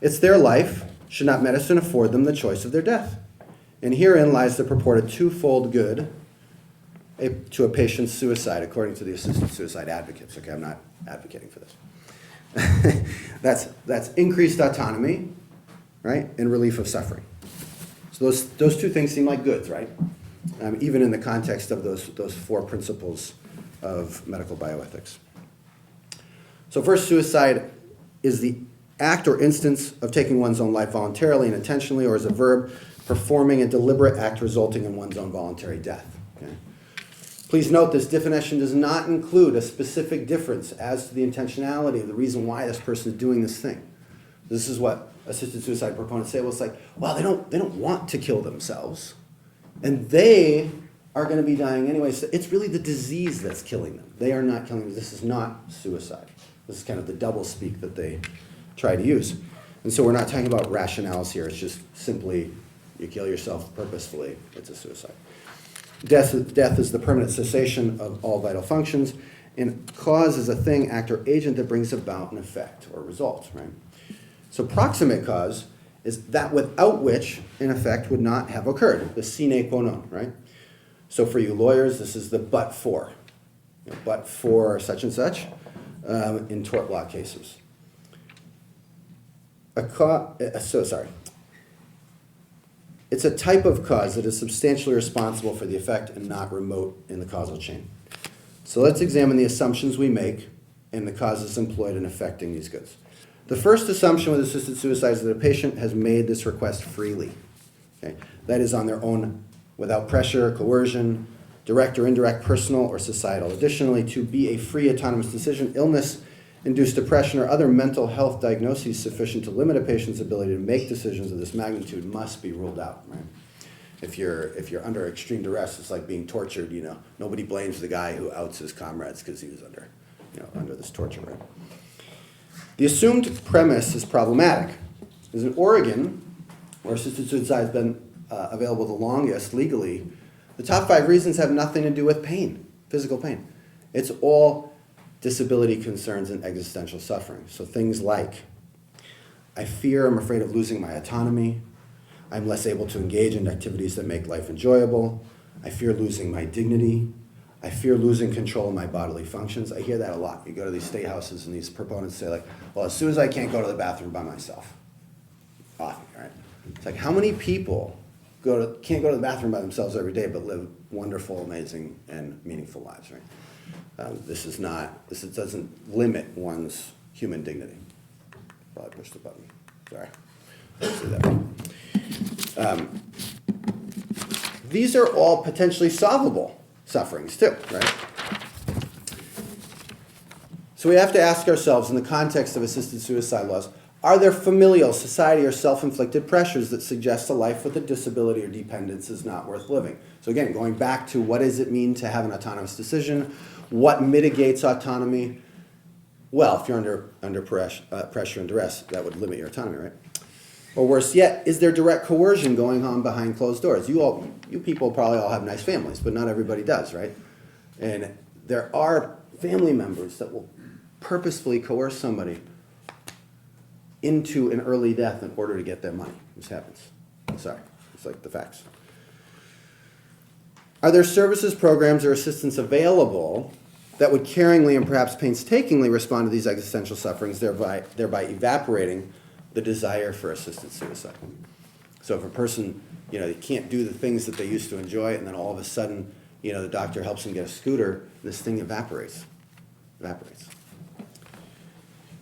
It's their life. Should not medicine afford them the choice of their death? And herein lies the purported twofold good to a patient's suicide, according to the assisted suicide advocates. Okay, I'm not advocating for this. That's increased autonomy, right, and relief of suffering. So those two things seem like goods, right? Even in the context of those four principles of medical bioethics. So first, suicide is the act or instance of taking one's own life voluntarily and intentionally, or as a verb, performing a deliberate act resulting in one's own voluntary death. Okay? Please note this definition does not include a specific difference as to the intentionality of the reason why this person is doing this thing. This is what assisted suicide proponents say. Well, it's like, well, they don't want to kill themselves, and they are going to be dying anyway. So it's really the disease that's killing them. They are not killing them. This is not suicide. This is kind of the double speak that they try to use. And so we're not talking about rationales here. It's just simply you kill yourself purposefully. It's a suicide. Death is the permanent cessation of all vital functions, and cause is a thing, act, or agent that brings about an effect or result, right? So proximate cause is that without which an effect would not have occurred, the sine qua non, right? So for you lawyers, this is the but for. But for such and such in tort law cases. It's a type of cause that is substantially responsible for the effect and not remote in the causal chain. So let's examine the assumptions we make and the causes employed in affecting these goods. The first assumption with assisted suicide is that a patient has made this request freely. Okay? That is on their own, without pressure, coercion, direct or indirect, personal or societal. Additionally, to be a free autonomous decision, illness-induced depression or other mental health diagnoses sufficient to limit a patient's ability to make decisions of this magnitude must be ruled out. Right? If you're under extreme duress, it's like being tortured. Nobody blames the guy who outs his comrades because he was under this torture. Right? The assumed premise is problematic. Because in Oregon, where assisted suicide has been available the longest legally, the top 5 reasons have nothing to do with pain, physical pain. It's all disability concerns and existential suffering. So things like, I'm afraid of losing my autonomy. I'm less able to engage in activities that make life enjoyable. I fear losing my dignity. I fear losing control of my bodily functions. I hear that a lot. You go to these state houses and these proponents say like, well, as soon as I can't go to the bathroom by myself. Often, right? It's like, how many people can't go to the bathroom by themselves every day but live wonderful, amazing, and meaningful lives, right? This doesn't limit one's human dignity. Probably pushed the button. Sorry. Let's do that. These are all potentially solvable sufferings too, right? So we have to ask ourselves, in the context of assisted suicide laws, are there familial, society, or self-inflicted pressures that suggest a life with a disability or dependence is not worth living? So again, going back to what does it mean to have an autonomous decision? What mitigates autonomy? Well, if you're under pressure and duress, that would limit your autonomy, right? Or worse yet, is there direct coercion going on behind closed doors? You people probably all have nice families, but not everybody does, right? And there are family members that will purposefully coerce somebody into an early death in order to get their money. This happens. Sorry, it's like the facts. Are there services, programs, or assistance available that would caringly and perhaps painstakingly respond to these existential sufferings, thereby evaporating the desire for assisted suicide? So if a person, they can't do the things that they used to enjoy, and then all of a sudden, the doctor helps them get a scooter, this thing evaporates.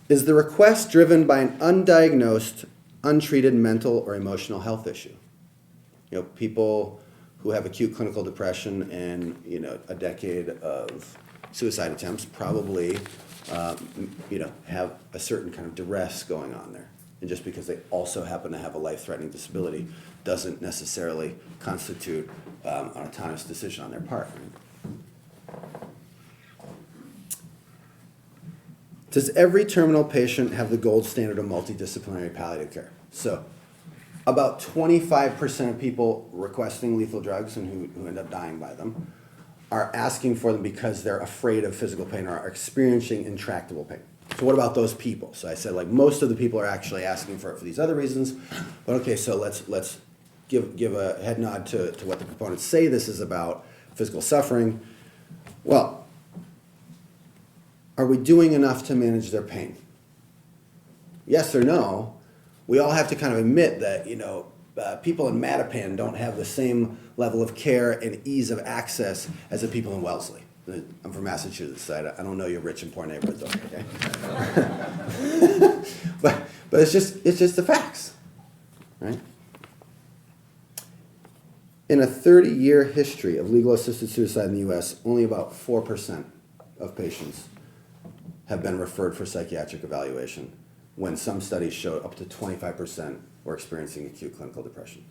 Is the request driven by an undiagnosed, untreated mental or emotional health issue? You know, people who have acute clinical depression and, you know, a decade of suicide attempts probably, you know, have a certain kind of duress going on there. And just because they also happen to have a life-threatening disability doesn't necessarily constitute an autonomous decision on their part. Does every terminal patient have the gold standard of multidisciplinary palliative care? So, about 25% of people requesting lethal drugs and who end up dying by them are asking for them because they're afraid of physical pain or are experiencing intractable pain. So what about those people? So I said, like, most of the people are actually asking for it for these other reasons. But okay, so let's give a head nod to what the proponents say this is about, physical suffering. Well, are we doing enough to manage their pain? Yes or no? We all have to kind of admit that, you know, people in Mattapan don't have the same level of care and ease of access as the people in Wellesley. I'm from Massachusetts, so I don't know your rich and poor neighborhoods, okay? but it's just the facts, right? In a 30-year history of legal assisted suicide in the U.S., only about 4% of patients have been referred for psychiatric evaluation, when some studies show up to 25% were experiencing acute clinical depression.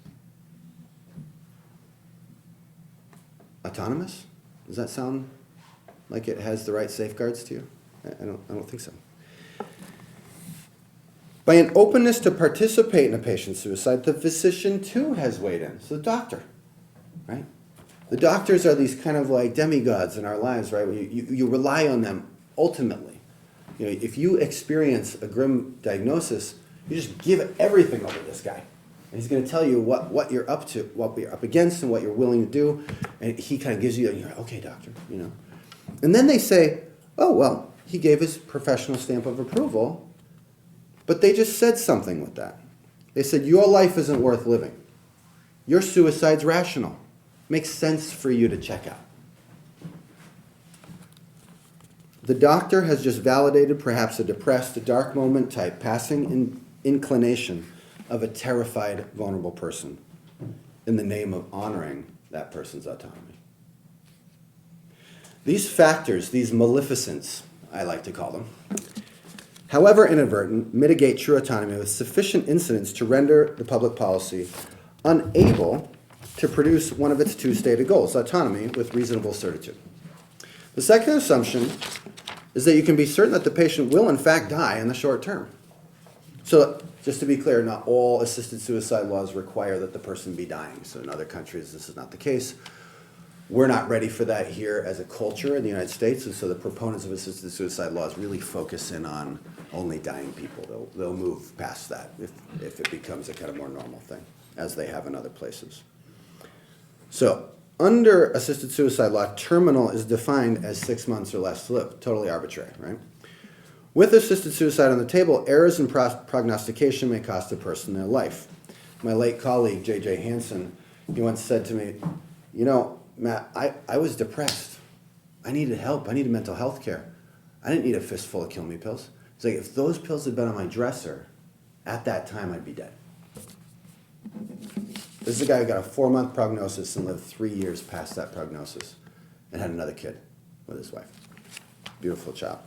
Autonomous? Does that sound like it has the right safeguards to you? I don't think so. By an openness to participate in a patient's suicide, the physician too has weighed in. So the doctor, right? The doctors are these kind of like demigods in our lives, right? You rely on them ultimately. You know, if you experience a grim diagnosis, you just give everything over to this guy. And he's going to tell you what you're up to, what you're up against, and what you're willing to do. And he kind of gives you, and you're like, okay, doctor, you know. And then they say, oh, well, he gave his professional stamp of approval, but they just said something with that. They said, your life isn't worth living. Your suicide's rational. Makes sense for you to check out. The doctor has just validated perhaps a depressed, a dark moment type passing inclination of a terrified, vulnerable person in the name of honoring that person's autonomy. These factors, these maleficents, I like to call them, however inadvertent, mitigate true autonomy with sufficient incidence to render the public policy unable to produce one of its two stated goals, autonomy with reasonable certitude. The second assumption is that you can be certain that the patient will in fact die in the short term. So just to be clear, not all assisted suicide laws require that the person be dying. So in other countries, this is not the case. We're not ready for that here as a culture in the United States, and so the proponents of assisted suicide laws really focus in on only dying people. They'll move past that if it becomes a kind of more normal thing, as they have in other places. So under assisted suicide law, terminal is defined as 6 months or less to live. Totally arbitrary, right? With assisted suicide on the table, errors in prognostication may cost a person their life. My late colleague, J.J. Hansen, he once said to me, you know, Matt, I was depressed. I needed help. I needed mental health care. I didn't need a fistful of kill me pills. It's like, if those pills had been on my dresser, at that time I'd be dead. This is a guy who got a 4-month prognosis and lived 3 years past that prognosis and had another kid with his wife. Beautiful child.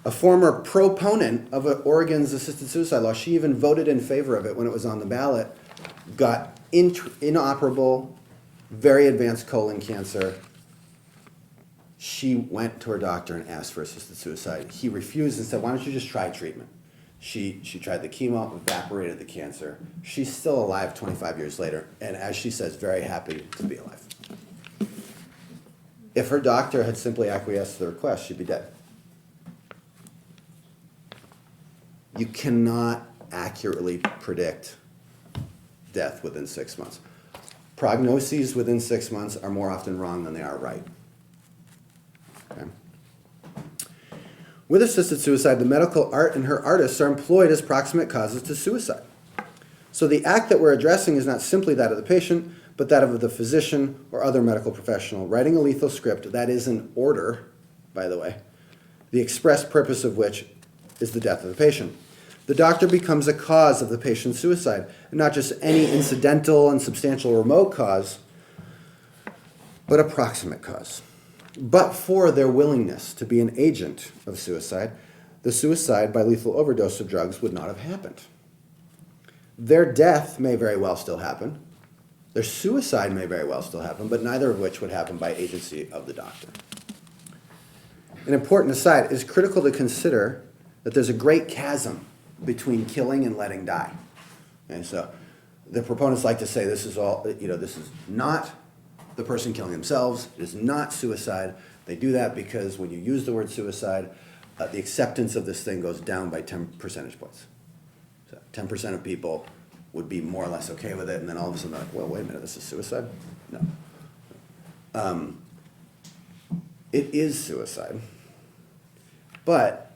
A former proponent of Oregon's assisted suicide law, she even voted in favor of it when it was on the ballot, got inoperable, very advanced colon cancer. She went to her doctor and asked for assisted suicide. He refused and said, why don't you just try treatment? She tried the chemo, evaporated the cancer. She's still alive 25 years later, and as she says, very happy to be alive. If her doctor had simply acquiesced to the request, she'd be dead. You cannot accurately predict death within 6 months. Prognoses within 6 months are more often wrong than they are right. Okay? With assisted suicide, the medical art and her artists are employed as proximate causes to suicide. So the act that we're addressing is not simply that of the patient, but that of the physician or other medical professional writing a lethal script that is an order, by the way, the express purpose of which is the death of the patient. The doctor becomes a cause of the patient's suicide, and not just any incidental and substantial remote cause, but a proximate cause. But for their willingness to be an agent of suicide, the suicide by lethal overdose of drugs would not have happened. Their death may very well still happen. Their suicide may very well still happen, but neither of which would happen by agency of the doctor. An important aside, it is critical to consider that there's a great chasm between killing and letting die. And so the proponents like to say this is all, this is not the person killing themselves, it is not suicide. They do that because when you use the word suicide, the acceptance of this thing goes down by 10 percentage points. So 10% of people would be more or less okay with it, and then all of a sudden they're like, well, wait a minute, this is suicide? No. It is suicide, but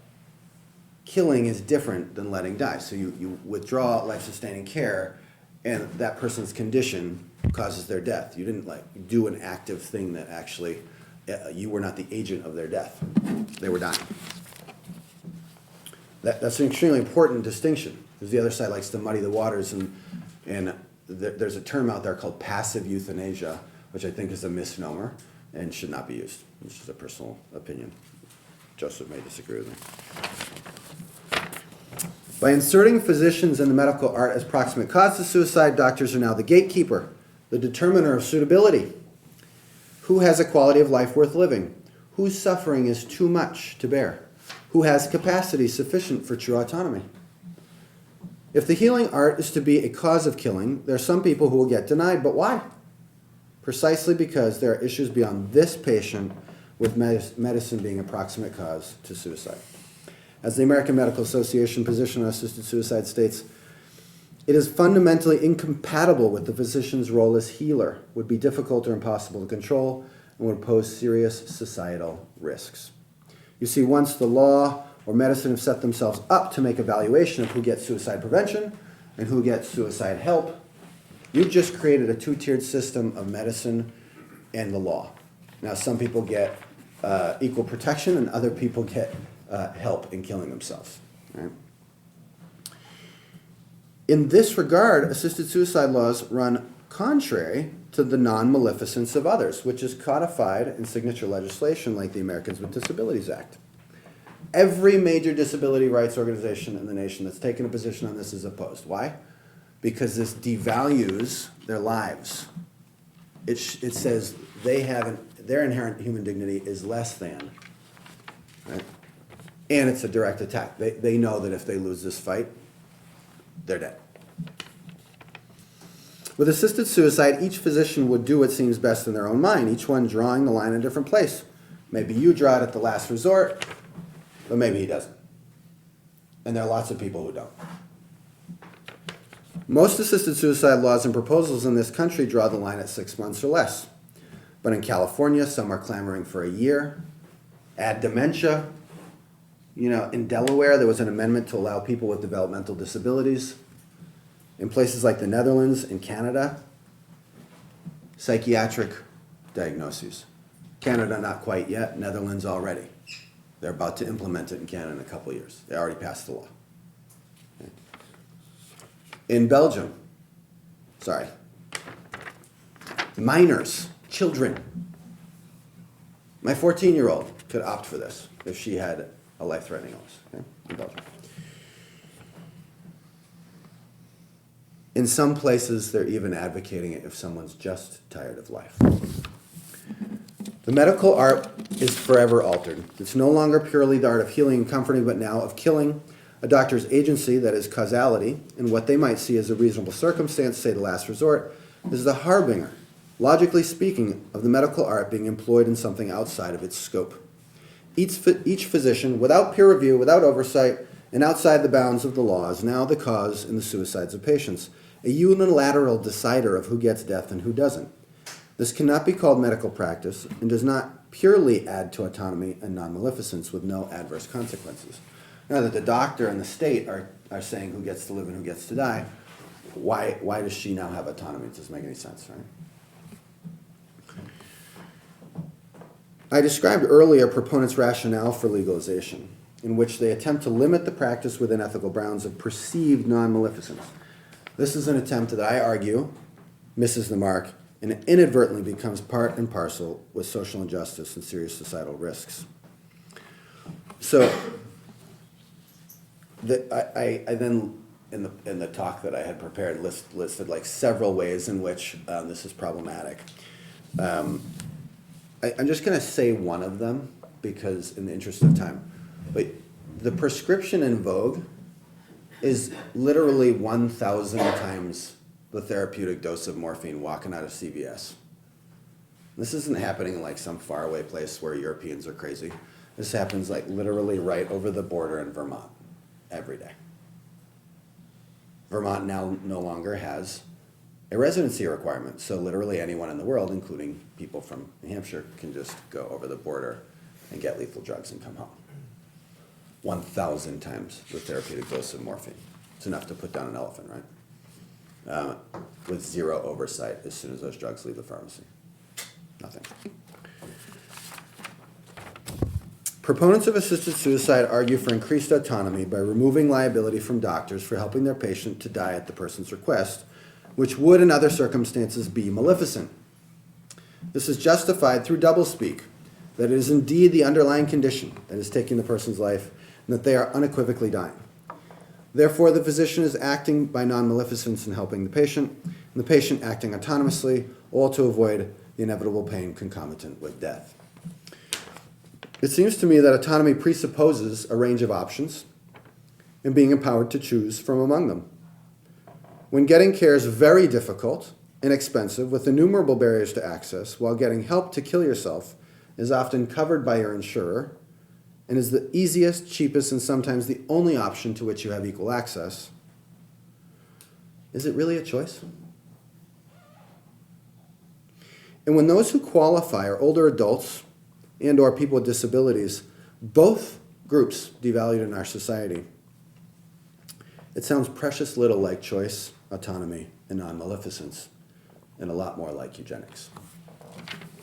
killing is different than letting die. So you withdraw life-sustaining care, and that person's condition causes their death. You didn't do an active thing that actually, you were not the agent of their death. They were dying. That's an extremely important distinction, because the other side likes to muddy the waters, and there's a term out there called passive euthanasia, which I think is a misnomer and should not be used. This is a personal opinion. Joseph may disagree with me. By inserting physicians in the medical art as proximate cause to suicide, doctors are now the gatekeeper, the determiner of suitability. Who has a quality of life worth living? Whose suffering is too much to bear? Who has capacity sufficient for true autonomy? If the healing art is to be a cause of killing, there are some people who will get denied, but why? Precisely because there are issues beyond this patient, with medicine being a proximate cause to suicide. As the American Medical Association position on assisted suicide states, it is fundamentally incompatible with the physician's role as healer, would be difficult or impossible to control, and would pose serious societal risks. You see, once the law or medicine have set themselves up to make evaluation of who gets suicide prevention and who gets suicide help, you've just created a two-tiered system of medicine and the law. Now, some people get equal protection and other people get help in killing themselves. Right? In this regard, assisted suicide laws run contrary to the non-maleficence of others, which is codified in signature legislation like the Americans with Disabilities Act. Every major disability rights organization in the nation that's taken a position on this is opposed. Why? Because this devalues their lives. It says their inherent human dignity is less than. Right? And it's a direct attack. They know that if they lose this fight, they're dead. With assisted suicide, each physician would do what seems best in their own mind, each one drawing the line in a different place. Maybe you draw it at the last resort, but maybe he doesn't. And there are lots of people who don't. Most assisted suicide laws and proposals in this country draw the line at 6 months or less. But in California, some are clamoring for a year. Add dementia. In Delaware, there was an amendment to allow people with developmental disabilities. In places like the Netherlands and Canada, psychiatric diagnoses. Canada, not quite yet. Netherlands already. They're about to implement it in Canada in a couple of years. They already passed the law. Okay. In Belgium, minors, children. My 14-year-old could opt for this if she had a life-threatening illness. Okay? In Belgium. In some places, they're even advocating it if someone's just tired of life. The medical art is forever altered. It's no longer purely the art of healing and comforting, but now of killing. A doctor's agency, that is causality, and what they might see as a reasonable circumstance, say the last resort, is the harbinger, logically speaking, of the medical art being employed in something outside of its scope. Each physician, without peer review, without oversight, and outside the bounds of the law, is now the cause in the suicides of patients, a unilateral decider of who gets death and who doesn't. This cannot be called medical practice and does not purely add to autonomy and non-maleficence with no adverse consequences. Now that the doctor and the state are saying who gets to live and who gets to die, why does she now have autonomy? It doesn't make any sense, right? I described earlier proponents' rationale for legalization. in which they attempt to limit the practice within ethical bounds of perceived non-maleficence. This is an attempt that I argue misses the mark and inadvertently becomes part and parcel with social injustice and serious societal risks. So, I then, in the talk that I had prepared, listed like several ways in which this is problematic. I'm just going to say one of them because, in the interest of time, but the prescription in vogue is literally 1,000 times the therapeutic dose of morphine walking out of CVS. This isn't happening in like some faraway place where Europeans are crazy. This happens like literally right over the border in Vermont every day. Vermont now no longer has a residency requirement, so literally anyone in the world, including people from New Hampshire, can just go over the border and get lethal drugs and come home. 1,000 times the therapeutic dose of morphine. It's enough to put down an elephant, right? With zero oversight as soon as those drugs leave the pharmacy. Nothing. Proponents of assisted suicide argue for increased autonomy by removing liability from doctors for helping their patient to die at the person's request, which would in other circumstances be maleficent. This is justified through doublespeak, that it is indeed the underlying condition that is taking the person's life and that they are unequivocally dying. Therefore, the physician is acting by non-maleficence in helping the patient, and the patient acting autonomously, all to avoid the inevitable pain concomitant with death. It seems to me that autonomy presupposes a range of options and being empowered to choose from among them. When getting care is very difficult and expensive with innumerable barriers to access, while getting help to kill yourself is often covered by your insurer and is the easiest, cheapest, and sometimes the only option to which you have equal access, is it really a choice? And when those who qualify are older adults and or people with disabilities, both groups devalued in our society, it sounds precious little like choice, autonomy, and non-maleficence, and a lot more like eugenics.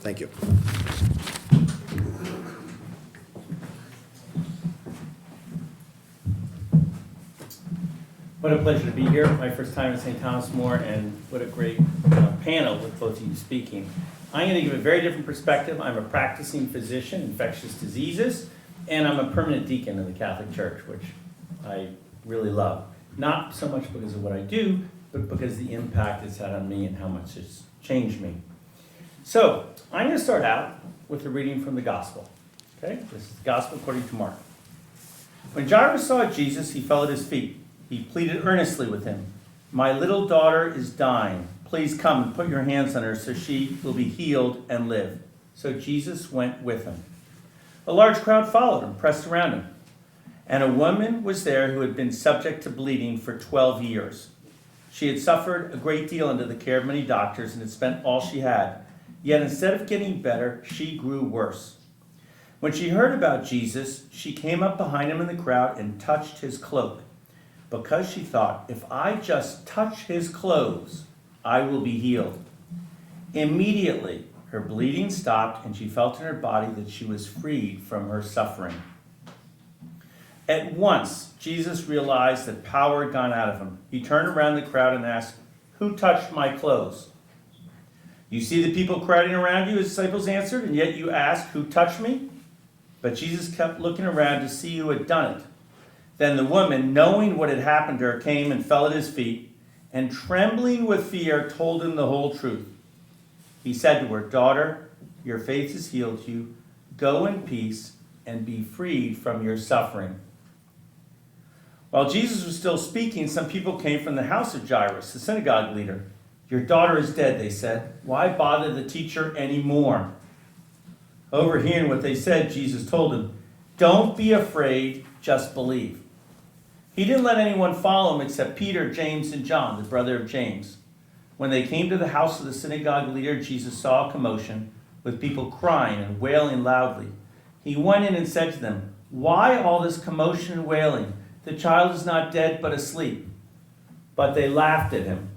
Thank you. What a pleasure to be here. My first time in St. Thomas More, and what a great panel with both of you speaking. I'm going to give a very different perspective. I'm a practicing physician, infectious diseases, and I'm a permanent deacon in the Catholic Church, which I really love. Not so much because of what I do, but because the impact it's had on me and how much it's changed me. So, I'm going to start out with a reading from the Gospel. Okay? This is the Gospel according to Mark. When Jairus saw Jesus, he fell at his feet. He pleaded earnestly with him, "My little daughter is dying. Please come and put your hands on her so she will be healed and live." So Jesus went with him. A large crowd followed him, pressed around him. And a woman was there who had been subject to bleeding for 12 years. She had suffered a great deal under the care of many doctors and had spent all she had. Yet instead of getting better, she grew worse. When she heard about Jesus, she came up behind him in the crowd and touched his cloak, because she thought, if I just touch his clothes, I will be healed. Immediately, her bleeding stopped, and she felt in her body that she was freed from her suffering. At once, Jesus realized that power had gone out of him. He turned around the crowd and asked, "Who touched my clothes?" "You see the people crowding around you," his disciples answered, "and yet you ask, 'Who touched me?'" But Jesus kept looking around to see who had done it. Then the woman, knowing what had happened to her, came and fell at his feet, and trembling with fear, told him the whole truth. He said to her, "Daughter, your faith has healed you. Go in peace and be freed from your suffering." While Jesus was still speaking, some people came from the house of Jairus, the synagogue leader. "Your daughter is dead," they said. "Why bother the teacher anymore?" Overhearing what they said, Jesus told him, "Don't be afraid, just believe." He didn't let anyone follow him except Peter, James, and John, the brother of James. When they came to the house of the synagogue leader, Jesus saw a commotion with people crying and wailing loudly. He went in and said to them, "Why all this commotion and wailing? The child is not dead, but asleep." But they laughed at him.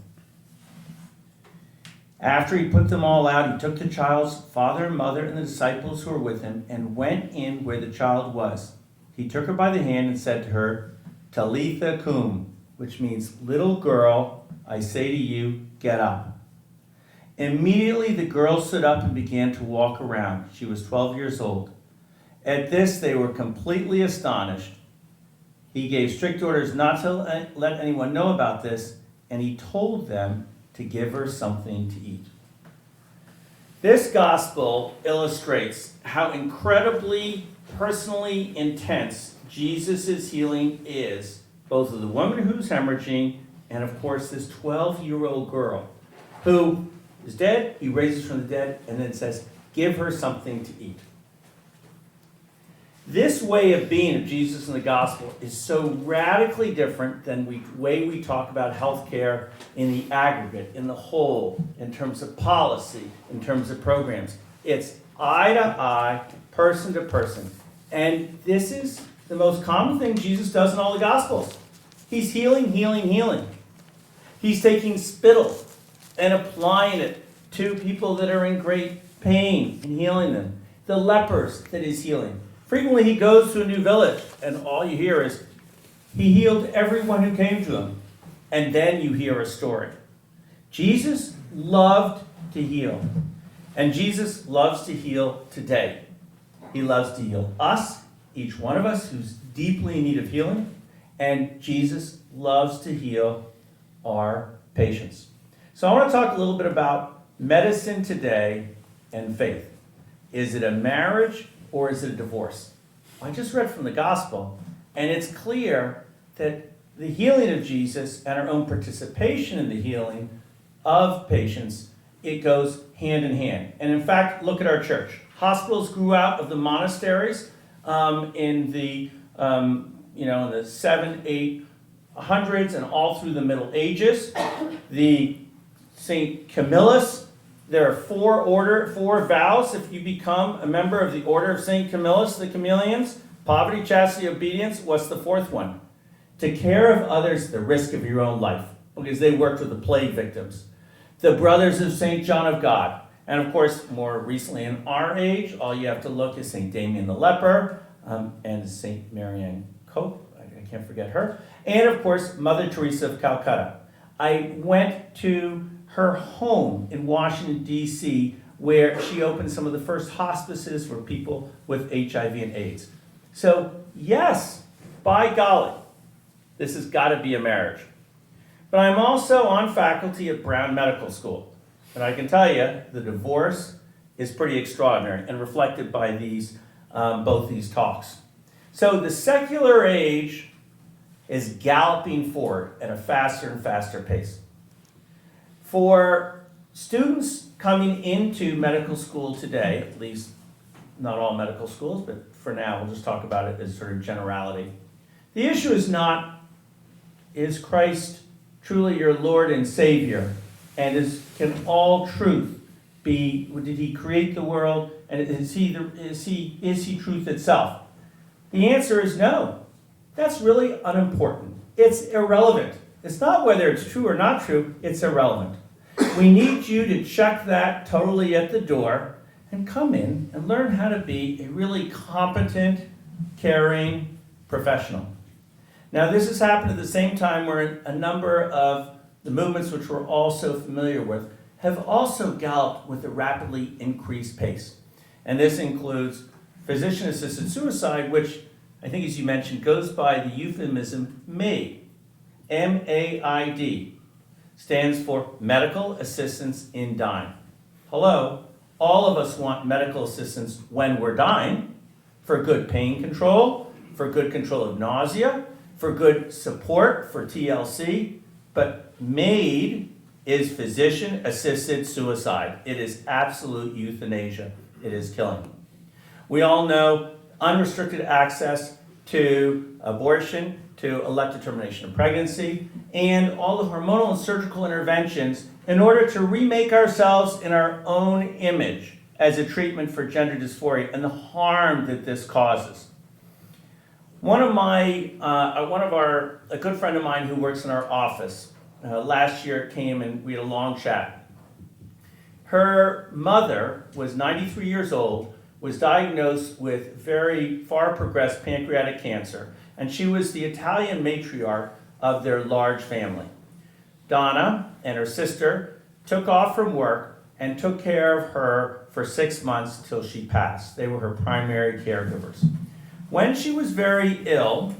After he put them all out, he took the child's father and mother and the disciples who were with him and went in where the child was. He took her by the hand and said to her, Talitha cum, which means, little girl, I say to you, get up. Immediately the girl stood up and began to walk around. She was 12 years old. At this they were completely astonished. He gave strict orders not to let anyone know about this, and he told them to give her something to eat. This gospel illustrates how incredibly personally intense Jesus' healing is, both of the woman who's hemorrhaging and, of course, this 12-year-old girl who is dead. He raises from the dead and then says, give her something to eat. This way of being of Jesus in the gospel is so radically different than the way we talk about healthcare in the aggregate, in the whole, in terms of policy, in terms of programs. It's eye to eye, person to person. And this is the most common thing Jesus does in all the gospels. He's healing, healing, healing. He's taking spittle and applying it to people that are in great pain and healing them. The lepers that he's healing. Frequently he goes to a new village and all you hear is, he healed everyone who came to him. And then you hear a story. Jesus loved to heal. And Jesus loves to heal today. He loves to heal us, each one of us who's deeply in need of healing. And Jesus loves to heal our patients. So I want to talk a little bit about medicine today and faith. Is it a marriage or is it a divorce? I just read from the gospel, and it's clear that the healing of Jesus and our own participation in the healing of patients, it goes hand in hand. And in fact, look at our church. Hospitals grew out of the monasteries in the in the 700s, 800s, and all through the Middle Ages. The St. Camillus, there are four vows if you become a member of the Order of St. Camillus, the Camillians. Poverty, chastity, obedience. What's the fourth one? To care of others at the risk of your own life, because they worked with the plague victims. The Brothers of St. John of God. And of course, more recently in our age, all you have to look is St. Damien the Leper and St. Marianne Cope. I can't forget her. And of course, Mother Teresa of Calcutta. I went to her home in Washington, D.C., where she opened some of the first hospices for people with HIV and AIDS. So, yes, by golly, this has got to be a marriage. But I'm also on faculty at Brown Medical School. And I can tell you, the divorce is pretty extraordinary and reflected by both these talks. So the secular age is galloping forward at a faster and faster pace. For students coming into medical school today, at least not all medical schools, but for now we'll just talk about it as sort of generality. The issue is not, is Christ truly your Lord and Savior? And can all truth be, did he create the world? And is he truth itself? The answer is no. That's really unimportant. It's irrelevant. It's not whether it's true or not true, it's irrelevant. We need you to check that totally at the door and come in and learn how to be a really competent, caring professional. Now, this has happened at the same time where a number of the movements which we're all so familiar with have also galloped with a rapidly increased pace. And this includes physician-assisted suicide, which I think, as you mentioned, goes by the euphemism MAID. M-A-I-D. Stands for Medical Assistance in Dying. Hello, all of us want medical assistance when we're dying, for good pain control, for good control of nausea, for good support for TLC, but MAID is physician-assisted suicide. It is absolute euthanasia. It is killing. We all know unrestricted access to abortion, to elective termination of pregnancy, and all the hormonal and surgical interventions in order to remake ourselves in our own image as a treatment for gender dysphoria and the harm that this causes. A good friend of mine who works in our office, last year came and we had a long chat. Her mother was 93 years old was diagnosed with very far progressed pancreatic cancer, and she was the Italian matriarch of their large family. Donna and her sister took off from work and took care of her for 6 months till she passed. They were her primary caregivers. When she was very ill,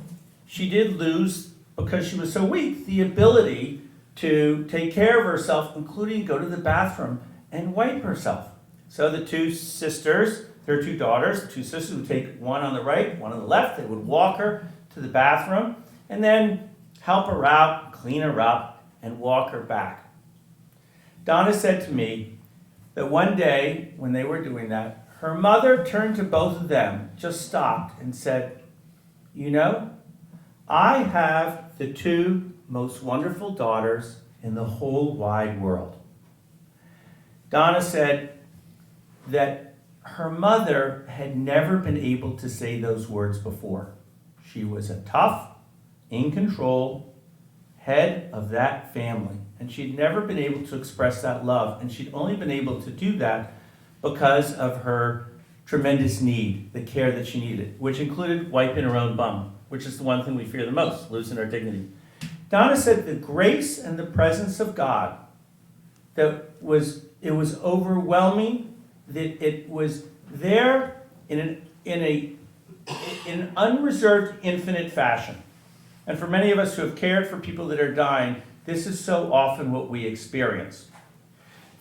she did lose, because she was so weak, the ability to take care of herself, including go to the bathroom and wipe herself. So the two sisters, their two daughters, two sisters would take one on the right, one on the left. They would walk her to the bathroom and then help her out, clean her up, and walk her back. Donna said to me that one day when they were doing that, her mother turned to both of them, just stopped and said, "You know, I have the two most wonderful daughters in the whole wide world." Donna said that her mother had never been able to say those words before. She was a tough, in control head of that family, and she'd never been able to express that love, and she'd only been able to do that because of her tremendous need, the care that she needed, which included wiping her own bum, which is the one thing we fear the most, losing our dignity. Donna said the grace and the presence of God, it was overwhelming, that it was there in an unreserved, infinite fashion. And for many of us who have cared for people that are dying, this is so often what we experience.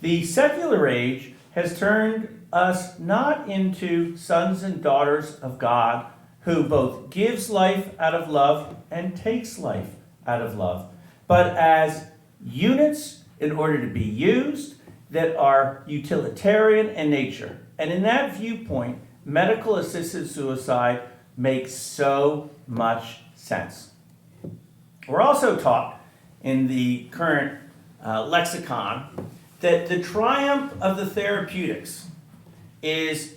The secular age has turned us not into sons and daughters of God who both gives life out of love and takes life out of love, but as units in order to be used that are utilitarian in nature. And in that viewpoint, medical assisted suicide makes so much sense. We're also taught in the current lexicon that the triumph of the therapeutics is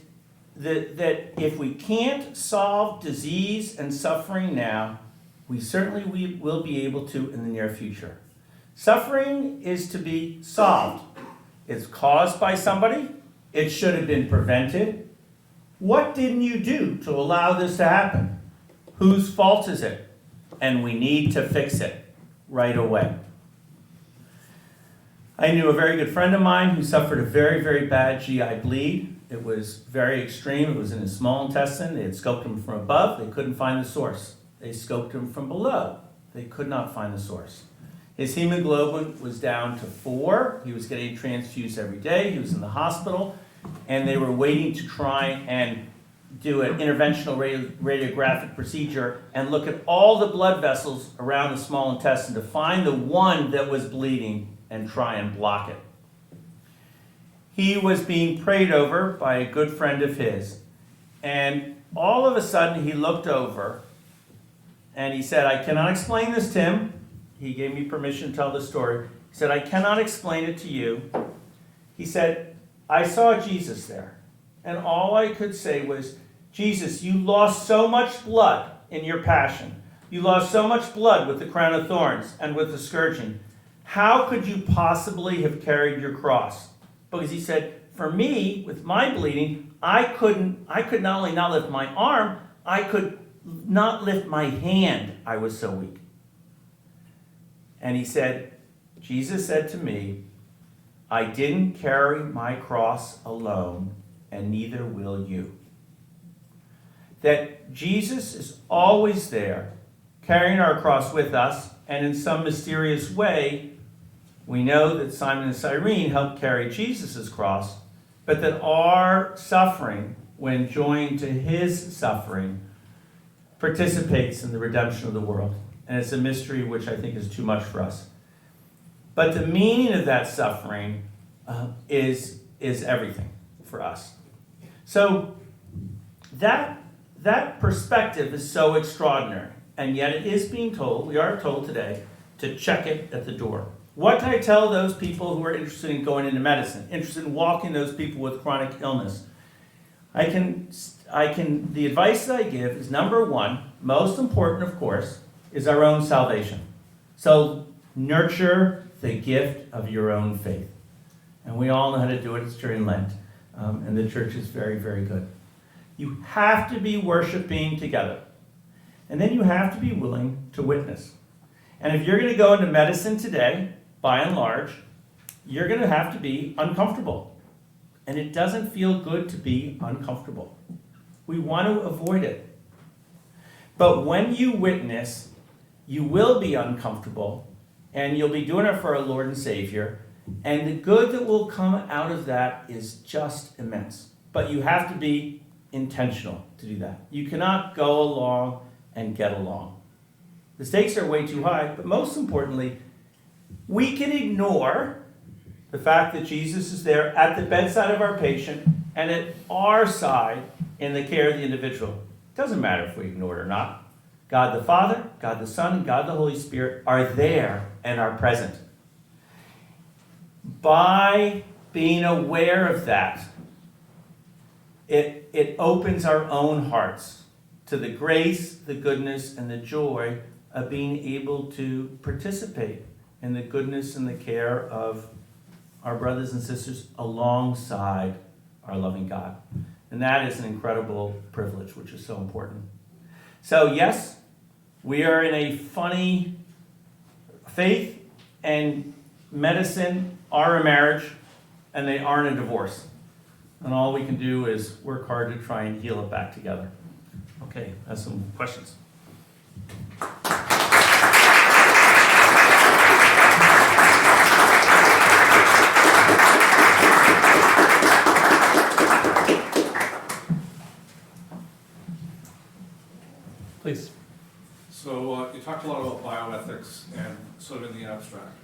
that if we can't solve disease and suffering now, we certainly will be able to in the near future. Suffering is to be solved. It's caused by somebody. It should have been prevented. What didn't you do to allow this to happen? Whose fault is it? And we need to fix it right away. I knew a very good friend of mine who suffered a very, very bad GI bleed. It was very extreme. It was in his small intestine. They had scoped him from above. They couldn't find the source. They scoped him from below. They could not find the source. His hemoglobin was down to 4. He was getting transfused every day. He was in the hospital. And they were waiting to try and do an interventional radiographic procedure and look at all the blood vessels around the small intestine to find the one that was bleeding and try and block it. He was being prayed over by a good friend of his. And all of a sudden he looked over and he said, "I cannot explain this, Tim." He gave me permission to tell the story. He said, "I cannot explain it to you." He said, "I saw Jesus there. And all I could say was, Jesus, you lost so much blood in your passion. You lost so much blood with the crown of thorns and with the scourging. How could you possibly have carried your cross?" Because he said, for me, with my bleeding, I could not only not lift my arm, I could not lift my hand. I was so weak. And he said, Jesus said to me, "I didn't carry my cross alone, and neither will you." That Jesus is always there, carrying our cross with us, and in some mysterious way, we know that Simon and Cyrene helped carry Jesus' cross, but that our suffering, when joined to his suffering, participates in the redemption of the world. And it's a mystery which I think is too much for us. But the meaning of that suffering is everything for us. So that perspective is so extraordinary. And yet it is being told, we are told today, to check it at the door. What can I tell those people who are interested in going into medicine, interested in walking those people with chronic illness? The advice that I give is, number one, most important, of course, is our own salvation. So nurture the gift of your own faith. And we all know how to do it. It's during Lent. And the church is very, very good. You have to be worshiping together. And then you have to be willing to witness. And if you're going to go into medicine today, by and large, you're going to have to be uncomfortable. And it doesn't feel good to be uncomfortable. We want to avoid it. But when you witness, you will be uncomfortable, and you'll be doing it for our Lord and Savior, and the good that will come out of that is just immense. But you have to be intentional to do that. You cannot go along and get along. The stakes are way too high, but most importantly, we can ignore the fact that Jesus is there at the bedside of our patient and at our side in the care of the individual. It doesn't matter if we ignore it or not. God the Father, God the Son, and God the Holy Spirit are there and are present. By being aware of that, it opens our own hearts to the grace, the goodness, and the joy of being able to participate in the goodness and the care of our brothers and sisters alongside our loving God. And that is an incredible privilege, which is so important. So yes, we are in a funny faith and medicine are a marriage, and they aren't a divorce. And all we can do is work hard to try and heal it back together. Okay, that's some questions. Please. So you talked a lot about bioethics and sort of in the abstract.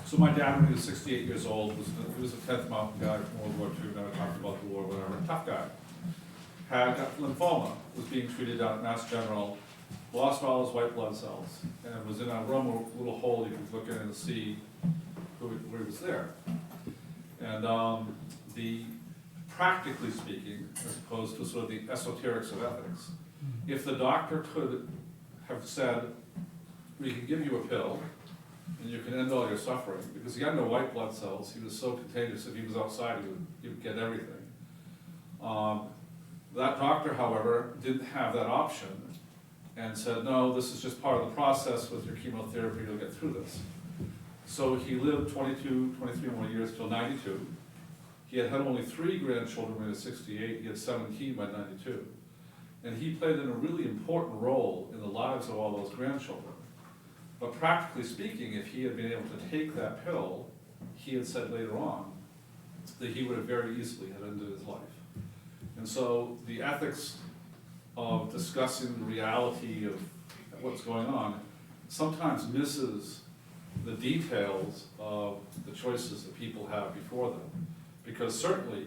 So my dad, when he was 68 years old, he was a 10th Mountain guy from World War II, never talked about the war, whatever, tough guy. Had lymphoma, was being treated down at Mass General, lost all his white blood cells, and was in a room with a little hole you could look in and see where he was there. And practically speaking, as opposed to sort of the esoterics of ethics, if the doctor could have said, we can give you a pill, and you can end all your suffering, because he had no white blood cells, he was so contagious, if he was outside, he would get everything. That doctor, however, didn't have that option, and said, no, this is just part of the process with your chemotherapy, you'll get through this. So he lived 23 more years till 92. He had only 3 grandchildren when he was 68, he had 17 by 92. And he played in a really important role in the lives of all those grandchildren. But practically speaking, if he had been able to take that pill, he had said later on that he would have very easily had ended his life. And so the ethics of discussing the reality of what's going on sometimes misses the details of the choices that people have before them. Because certainly,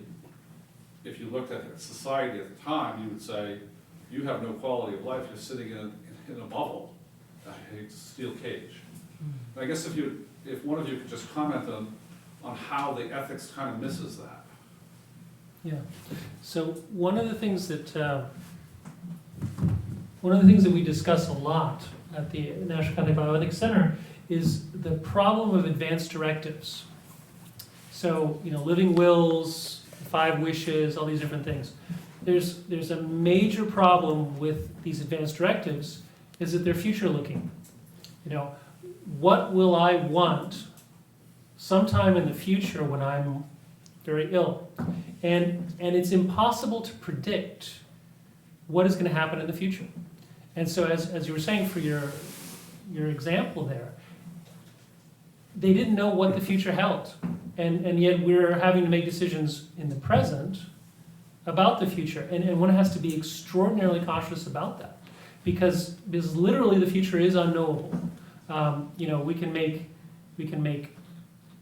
if you looked at society at the time, you would say, you have no quality of life, you're sitting in a bubble, a steel cage. And I guess if one of you could just comment on how the ethics kind of misses that. Yeah. So one of the things that we discuss a lot at the National Catholic Bioethics Center is the problem of advanced directives. So, living wills, 5 wishes, all these different things. There's a major problem with these advanced directives is that they're future looking. What will I want sometime in the future when I'm very ill? And it's impossible to predict what is going to happen in the future. And so as you were saying for your example there, they didn't know what the future held. And yet we're having to make decisions in the present about the future. And one has to be extraordinarily cautious about that. Because literally the future is unknowable. We can make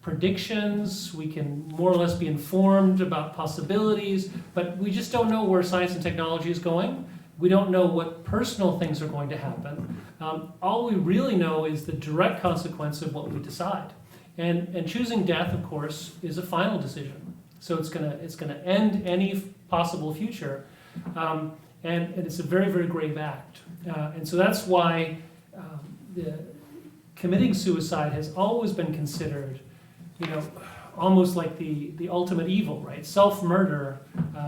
predictions, we can more or less be informed about possibilities, but we just don't know where science and technology is going. We don't know what personal things are going to happen. All we really know is the direct consequence of what we decide. And choosing death, of course, is a final decision. So it's gonna end any possible future, and it's a very, very grave act. And so that's why committing suicide has always been considered, almost like the ultimate evil, right? Self-murder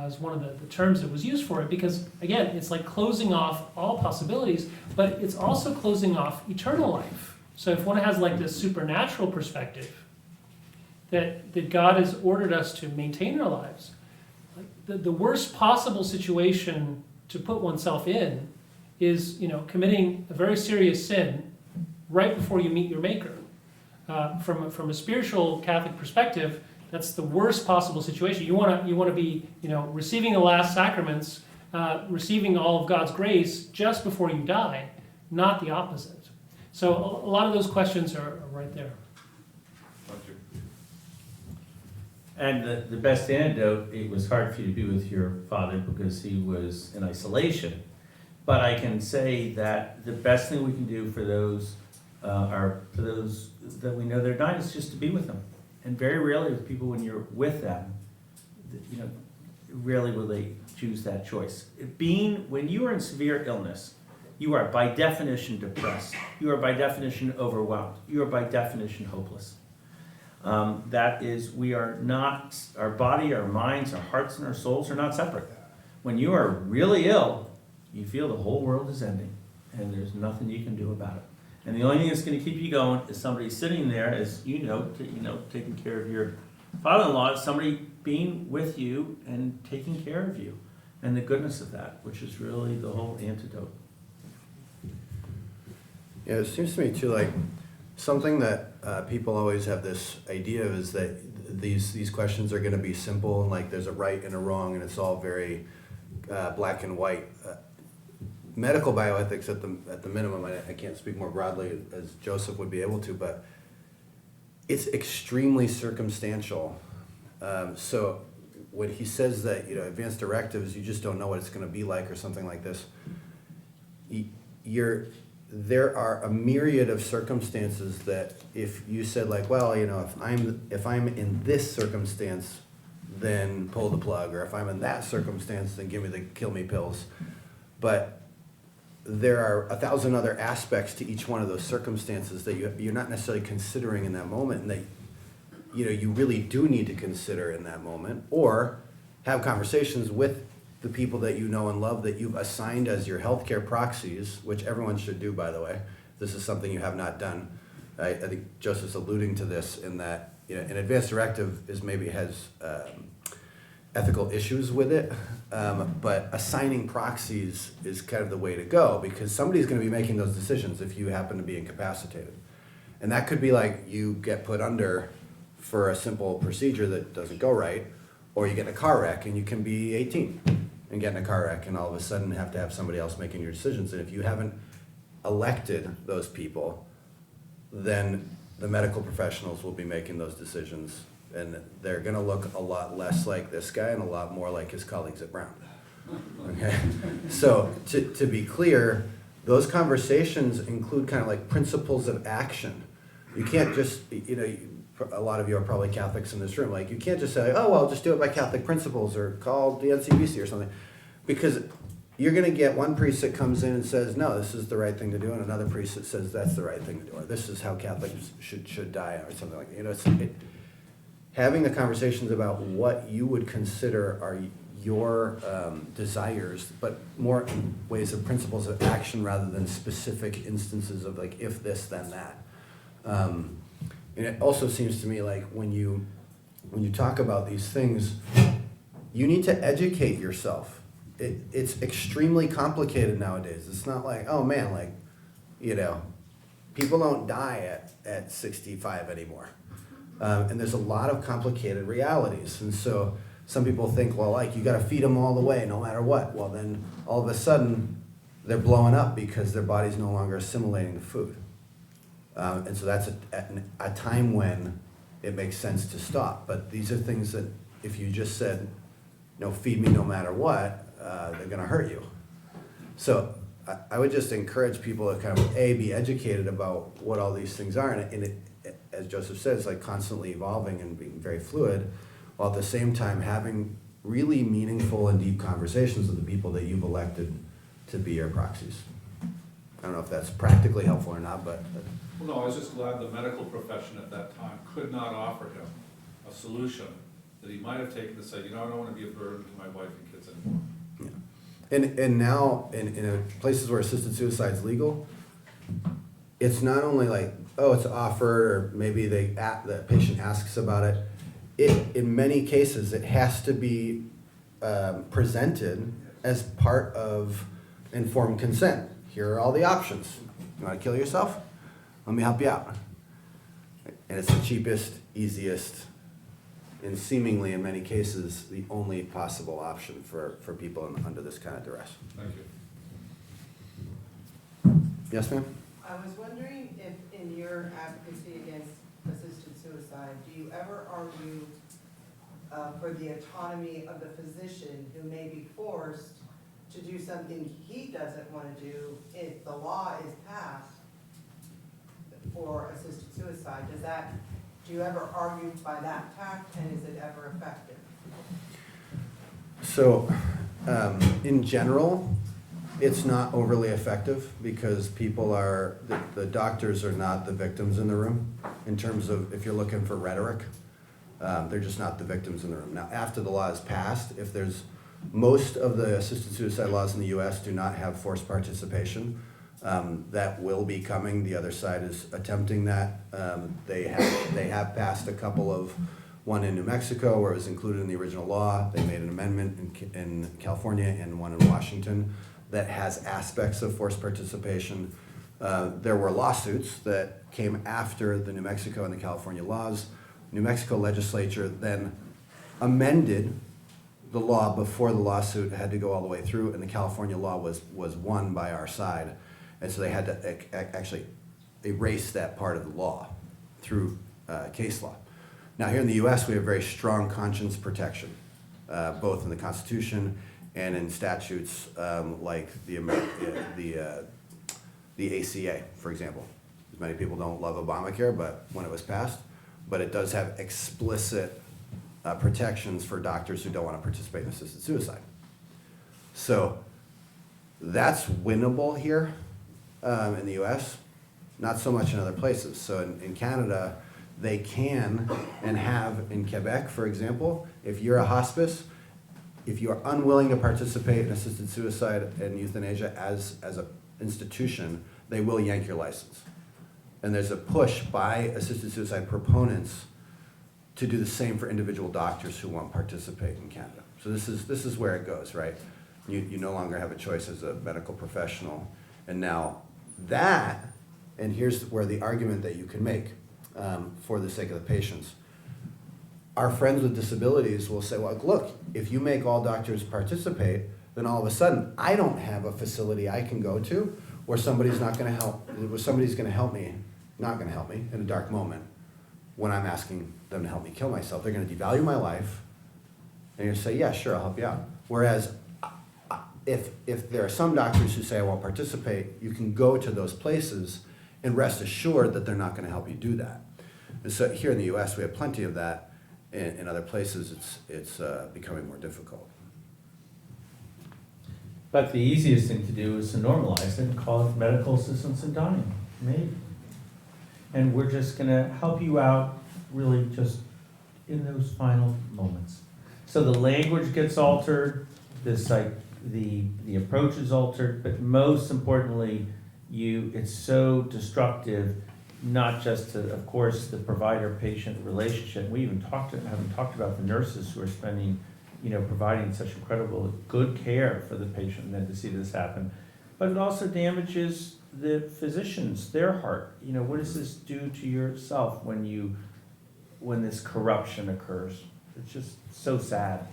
is one of the terms that was used for it, because again, it's like closing off all possibilities, but it's also closing off eternal life. So if one has like this supernatural perspective, that God has ordered us to maintain our lives, like the worst possible situation to put oneself in is, committing a very serious sin right before you meet your Maker. From a spiritual Catholic perspective, that's the worst possible situation. You want to be, receiving the last sacraments, receiving all of God's grace just before you die, not the opposite. So a lot of those questions are right there. Thank you. And the best antidote, it was hard for you to be with your father because he was in isolation. But I can say that the best thing we can do for those that we know they're dying is just to be with them. And very rarely with people, when you're with them, rarely will they choose that choice. When you are in severe illness, you are by definition depressed. You are by definition overwhelmed. You are by definition hopeless. That is, we are not, our body, our minds, our hearts, and our souls are not separate. When you are really ill, you feel the whole world is ending, and there's nothing you can do about it. And the only thing that's going to keep you going is somebody sitting there, as taking care of your father-in-law, is somebody being with you and taking care of you, and the goodness of that, which is really the whole antidote. Yeah, it seems to me too, like, something that people always have this idea of is that these questions are going to be simple, and like there's a right and a wrong, and it's all very black and white. Medical bioethics at the minimum, I can't speak more broadly as Joseph would be able to, but it's extremely circumstantial. So when he says that, advanced directives, you just don't know what it's going to be like or something like this, there are a myriad of circumstances that if you said like, well, if I'm in this circumstance, then pull the plug, or if I'm in that circumstance, then give me the kill me pills. But there are 1,000 other aspects to each one of those circumstances that you're not necessarily considering in that moment, and that you really do need to consider in that moment, or have conversations with the people that you know and love that you've assigned as your healthcare proxies, which everyone should do, by the way. This is something you have not done. I think Joseph's alluding to this in that an advanced directive has ethical issues with it, but assigning proxies is kind of the way to go, because somebody's going to be making those decisions if you happen to be incapacitated. And that could be like you get put under for a simple procedure that doesn't go right, or you get in a car wreck and you can be 18 and get in a car wreck and all of a sudden have to have somebody else making your decisions. And if you haven't elected those people, then the medical professionals will be making those decisions, and they're going to look a lot less like this guy and a lot more like his colleagues at Brown. Okay? So to be clear, those conversations include kind of like principles of action. You can't just, a lot of you are probably Catholics in this room, like you can't just say, oh, well, just do it by Catholic principles or call the NCBC or something, because you're going to get one priest that comes in and says, no, this is the right thing to do, and another priest that says that's the right thing to do, or this is how Catholics should die, or something like that. Having the conversations about what you would consider are your desires, but more in ways of principles of action rather than specific instances of like, if this, then that. And it also seems to me like when you talk about these things, you need to educate yourself. It's extremely complicated nowadays. It's not like, oh man, like, people don't die at 65 anymore. And there's a lot of complicated realities. And so some people think, well, like, you got to feed them all the way, no matter what. Well, then all of a sudden they're blowing up because their body's no longer assimilating the food. And so that's a time when it makes sense to stop. But these are things that if you just said, feed me no matter what, they're going to hurt you. So I would just encourage people to kind of, be educated about what all these things are. And it, as Joseph said, it's like constantly evolving and being very fluid, while at the same time having really meaningful and deep conversations with the people that you've elected to be your proxies. I don't know if that's practically helpful or not, but... Well, no, I was just glad the medical profession at that time could not offer him a solution that he might have taken to say, I don't want to be a burden to my wife and kids anymore. And now, in places where assisted suicide is legal, it's not only like, oh, it's offered, or maybe the patient asks about it. In many cases, it has to be presented as part of informed consent. Here are all the options. You want to kill yourself? Let me help you out. And it's the cheapest, easiest, and seemingly in many cases, the only possible option for people under this kind of duress. Thank you. Yes, ma'am? I was wondering if in your advocacy against assisted suicide, do you ever argue for the autonomy of the physician who may be forced to do something he doesn't want to do if the law is passed for assisted suicide? Do you ever argue by that tact, and is it ever effective? So, in general, it's not overly effective because the doctors are not the victims in the room in terms of if you're looking for rhetoric. They're just not the victims in the room. Now, after the law is passed, most of the assisted suicide laws in the US do not have forced participation. That will be coming. The other side is attempting that. They have passed a couple of, one in New Mexico where it was included in the original law. They made an amendment in California and one in Washington that has aspects of forced participation. There were lawsuits that came after the New Mexico and the California laws. New Mexico legislature then amended the law before the lawsuit had to go all the way through, and the California law was won by our side. And so they had to actually erase that part of the law through case law. Now here in the US, we have very strong conscience protection, both in the Constitution and in statutes like the ACA, for example. Many people don't love Obamacare, but when it was passed, but it does have explicit protections for doctors who don't want to participate in assisted suicide. So that's winnable here in the US, not so much in other places. So in Canada, they can and have in Quebec, for example, if you're a hospice, if you are unwilling to participate in assisted suicide and euthanasia as an institution, they will yank your license. And there's a push by assisted suicide proponents to do the same for individual doctors who won't participate in Canada. So this is where it goes, right? You no longer have a choice as a medical professional. And now that, and here's where the argument that you can make for the sake of the patients. Our friends with disabilities will say, well, look, if you make all doctors participate, then all of a sudden I don't have a facility I can go to where somebody's not gonna help, where somebody's gonna help me, not gonna help me in a dark moment when I'm asking them to help me kill myself. They're gonna devalue my life, and you're gonna say, yeah, sure, I'll help you out. Whereas if there are some doctors who say, I won't participate, you can go to those places and rest assured that they're not gonna help you do that. And so here in the US, we have plenty of that. In other places, it's becoming more difficult. But the easiest thing to do is to normalize it and call it medical assistance in dying, maybe. And we're just gonna help you out really just in those final moments. So the language gets altered, the approach is altered, but most importantly, it's so destructive, not just to, of course, the provider-patient relationship. We even haven't talked about the nurses who are spending, providing such incredible good care for the patient, and then to see this happen. But it also damages the physicians, their heart. What does this do to yourself when this corruption occurs? It's just so sad.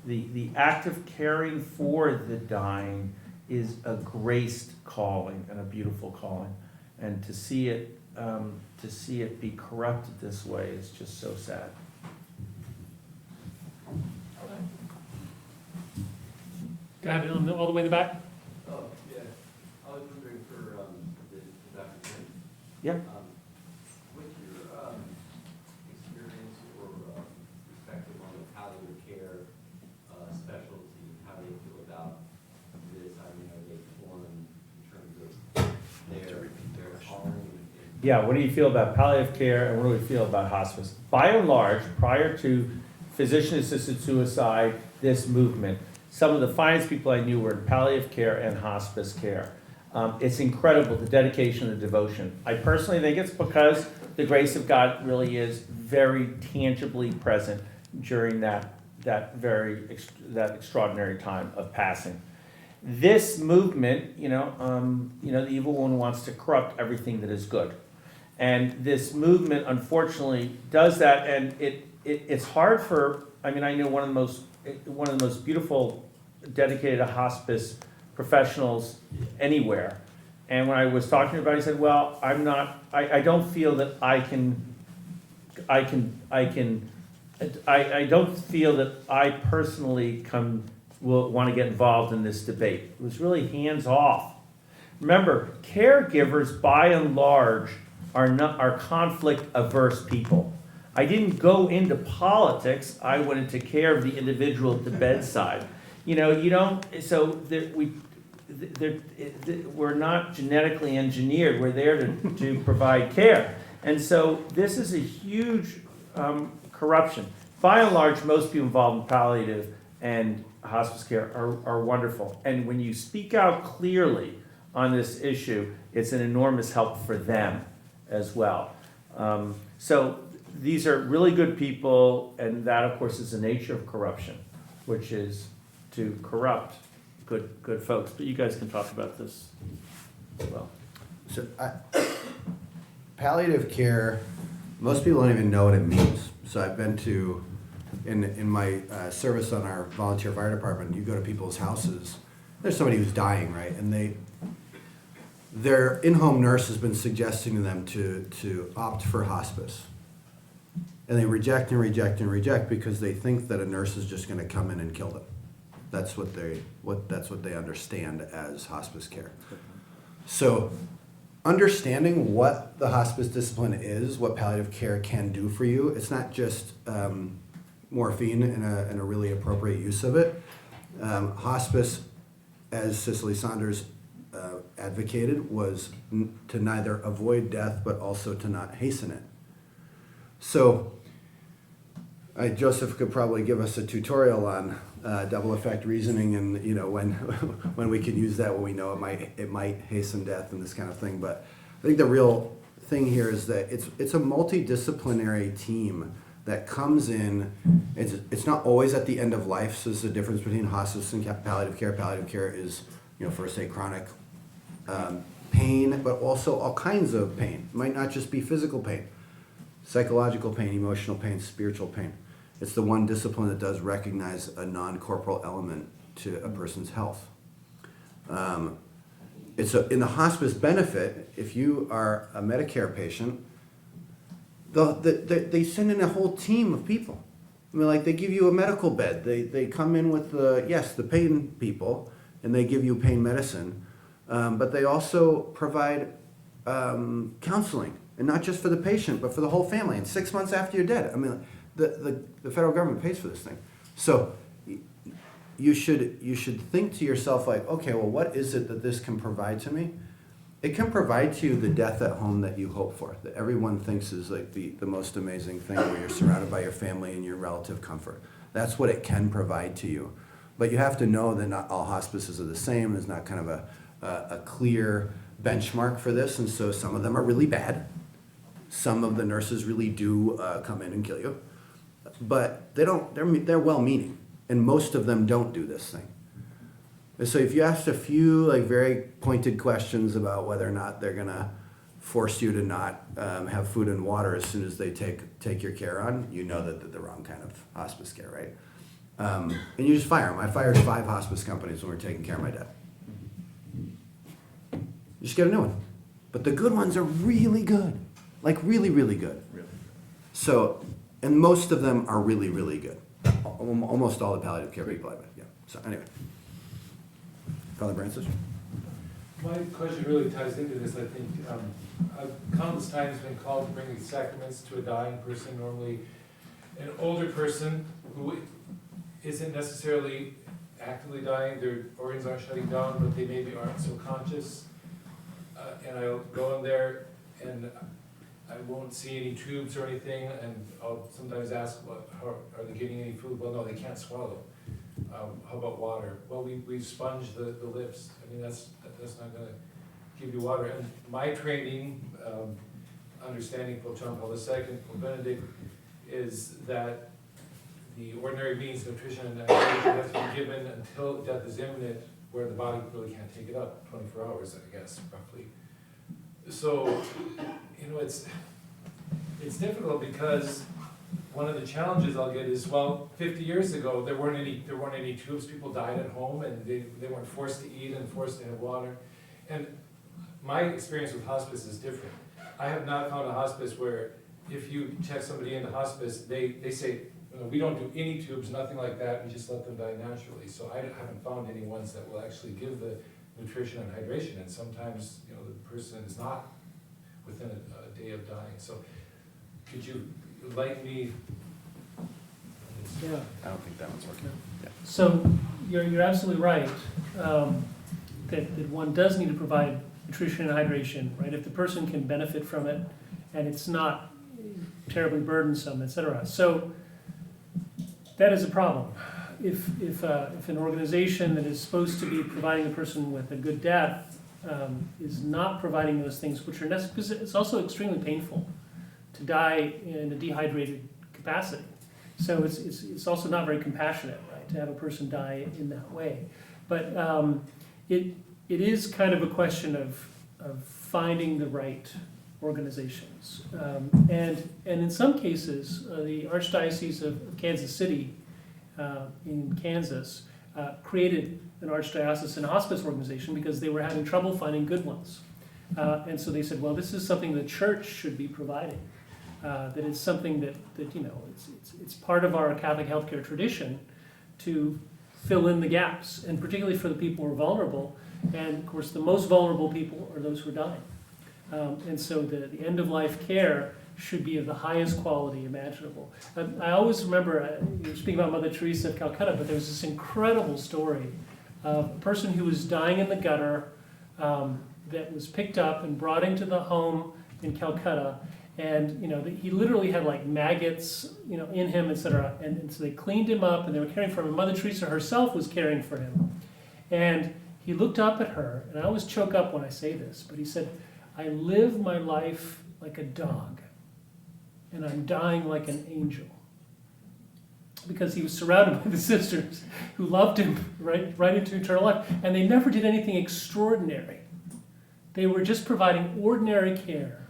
The act of caring for the dying is a graced calling and a beautiful calling, and to see it be corrupted this way is just so sad. Go ahead, all the way in the back. Oh, yeah, I was wondering for Dr. Kim. Yeah. What's your experience or perspective on the palliative care specialty? How do you feel about this? I mean, are they torn in terms of their calling and yeah, what do you feel about palliative care and what do we feel about hospice? By and large, prior to physician-assisted suicide, this movement, some of the finest people I knew were in palliative care and hospice care. It's incredible, the dedication and the devotion. I personally think it's because the grace of God really is very tangibly present during that extraordinary time of passing. This movement, the evil one wants to corrupt everything that is good. And this movement, unfortunately, does that, and it's hard for, I know one of the most beautiful dedicated hospice professionals anywhere. And when I was talking about it, he said, well, I don't feel that I don't feel that I personally will want to get involved in this debate. It was really hands off. Remember, caregivers by and large are conflict averse people. I didn't go into politics, I went into care of the individual at the bedside. We're not genetically engineered, we're there to provide care. And so this is a huge corruption. By and large, most people involved in palliative and hospice care are wonderful. And when you speak out clearly on this issue, it's an enormous help for them as well. So these are really good people, and that, of course, is the nature of corruption, which is to corrupt good folks. But you guys can talk about this as well. So palliative care, most people don't even know what it means. So I've been to, in my service on our volunteer fire department, you go to people's houses, there's somebody who's dying, right? And their in-home nurse has been suggesting to them to opt for hospice. And they reject and reject and reject because they think that a nurse is just gonna come in and kill them. That's what they understand as hospice care. So understanding what the hospice discipline is, what palliative care can do for you, it's not just morphine and a really appropriate use of it. Hospice, as Cicely Saunders advocated, was to neither avoid death but also to not hasten it. So Joseph could probably give us a tutorial on double effect reasoning and when we can use that, when we know it might hasten death and this kind of thing. But I think the real thing here is that it's a multidisciplinary team that comes in. It's not always at the end of life. So there's a difference between hospice and palliative care. Palliative care is first aid, chronic pain, but also all kinds of pain. It might not just be physical pain, psychological pain, emotional pain, spiritual pain. It's the one discipline that does recognize a non-corporal element to a person's health. In the hospice benefit, if you are a Medicare patient, they send in a whole team of people. They give you a medical bed. They come in with the pain people, and they give you pain medicine, but they also provide counseling, and not just for the patient, but for the whole family. And 6 months after you're dead, the federal government pays for this thing. So you should think to yourself okay, well, what is it that this can provide to me? It can provide to you the death at home that you hope for, that everyone thinks is the most amazing thing, where you're surrounded by your family and your relative comfort. That's what it can provide to you. But you have to know that not all hospices are the same. There's not kind of a clear benchmark for this, and so some of them are really bad. Some of the nurses really do come in and kill you, but they're well-meaning, and most of them don't do this thing. And so if you asked a few very pointed questions about whether or not they're gonna force you to not have food and water as soon as they take your care on, you know that they're the wrong kind of hospice care, right? And you just fire them. I fired 5 hospice companies when we were taking care of my dad. You just get a new one. But the good ones are really good. Really, really good. Really? So, and most of them are really, really good. Almost all the palliative care people I've met, yeah. So anyway. Father Francis? My question really ties into this, I think. Countless times been called to bring the sacraments to a dying person, normally an older person who isn't necessarily actively dying, their organs aren't shutting down, but they maybe aren't so conscious. And I'll go in there and I won't see any tubes or anything, and I'll sometimes ask, how, are they getting any food? Well, no, they can't swallow. How about water? Well, we sponge the lips. I mean, that's not gonna give you water. And my training, understanding Pope John Paul II, Pope Benedict, is that the ordinary means of nutrition and hydration has to be given until death is imminent, where the body really can't take it up, 24 hours, I guess, roughly. So, you know, it's difficult because one of the challenges I'll get is, well, 50 years ago, there weren't any tubes, people died at home, and they weren't forced to eat and forced to have water. And my experience with hospice is different. I have not found a hospice where if you check somebody into hospice, they say, we don't do any tubes, nothing like that, we just let them die naturally. So I haven't found any ones that will actually give the nutrition and hydration, and sometimes, you know, the person is not within a day of dying. So could you enlighten me? Yeah. I don't think that one's working. Yeah. So you're absolutely right, that one does need to provide nutrition and hydration, right? If the person can benefit from it and it's not terribly burdensome, et cetera. So that is a problem. If an organization that is supposed to be providing the person with a good death is not providing those things which are necessary, because it's also extremely painful to die in a dehydrated capacity. So it's also not very compassionate, right, to have a person die in that way. But it is kind of a question of finding the right organizations. And in some cases, the Archdiocese of Kansas City in Kansas created an archdiocesan hospice organization because they were having trouble finding good ones. And so they said, well, this is something the church should be providing. That it's something that you know, it's part of our Catholic healthcare tradition to fill in the gaps, and particularly for the people who are vulnerable. And of course, the most vulnerable people are those who are dying. And so the end-of-life care should be of the highest quality imaginable. I always remember, you were speaking about Mother Teresa of Calcutta, but there was this incredible story of a person who was dying in the gutter that was picked up and brought into the home in Calcutta. And you know, he literally had like maggots, you know, in him, etc. And so they cleaned him up, and they were caring for him. And Mother Teresa herself was caring for him. And he looked up at her, and I always choke up when I say this, but he said, "I live my life like a dog, and I'm dying like an angel." Because he was surrounded by the sisters who loved him right into eternal life, and they never did anything extraordinary. They were just providing ordinary care.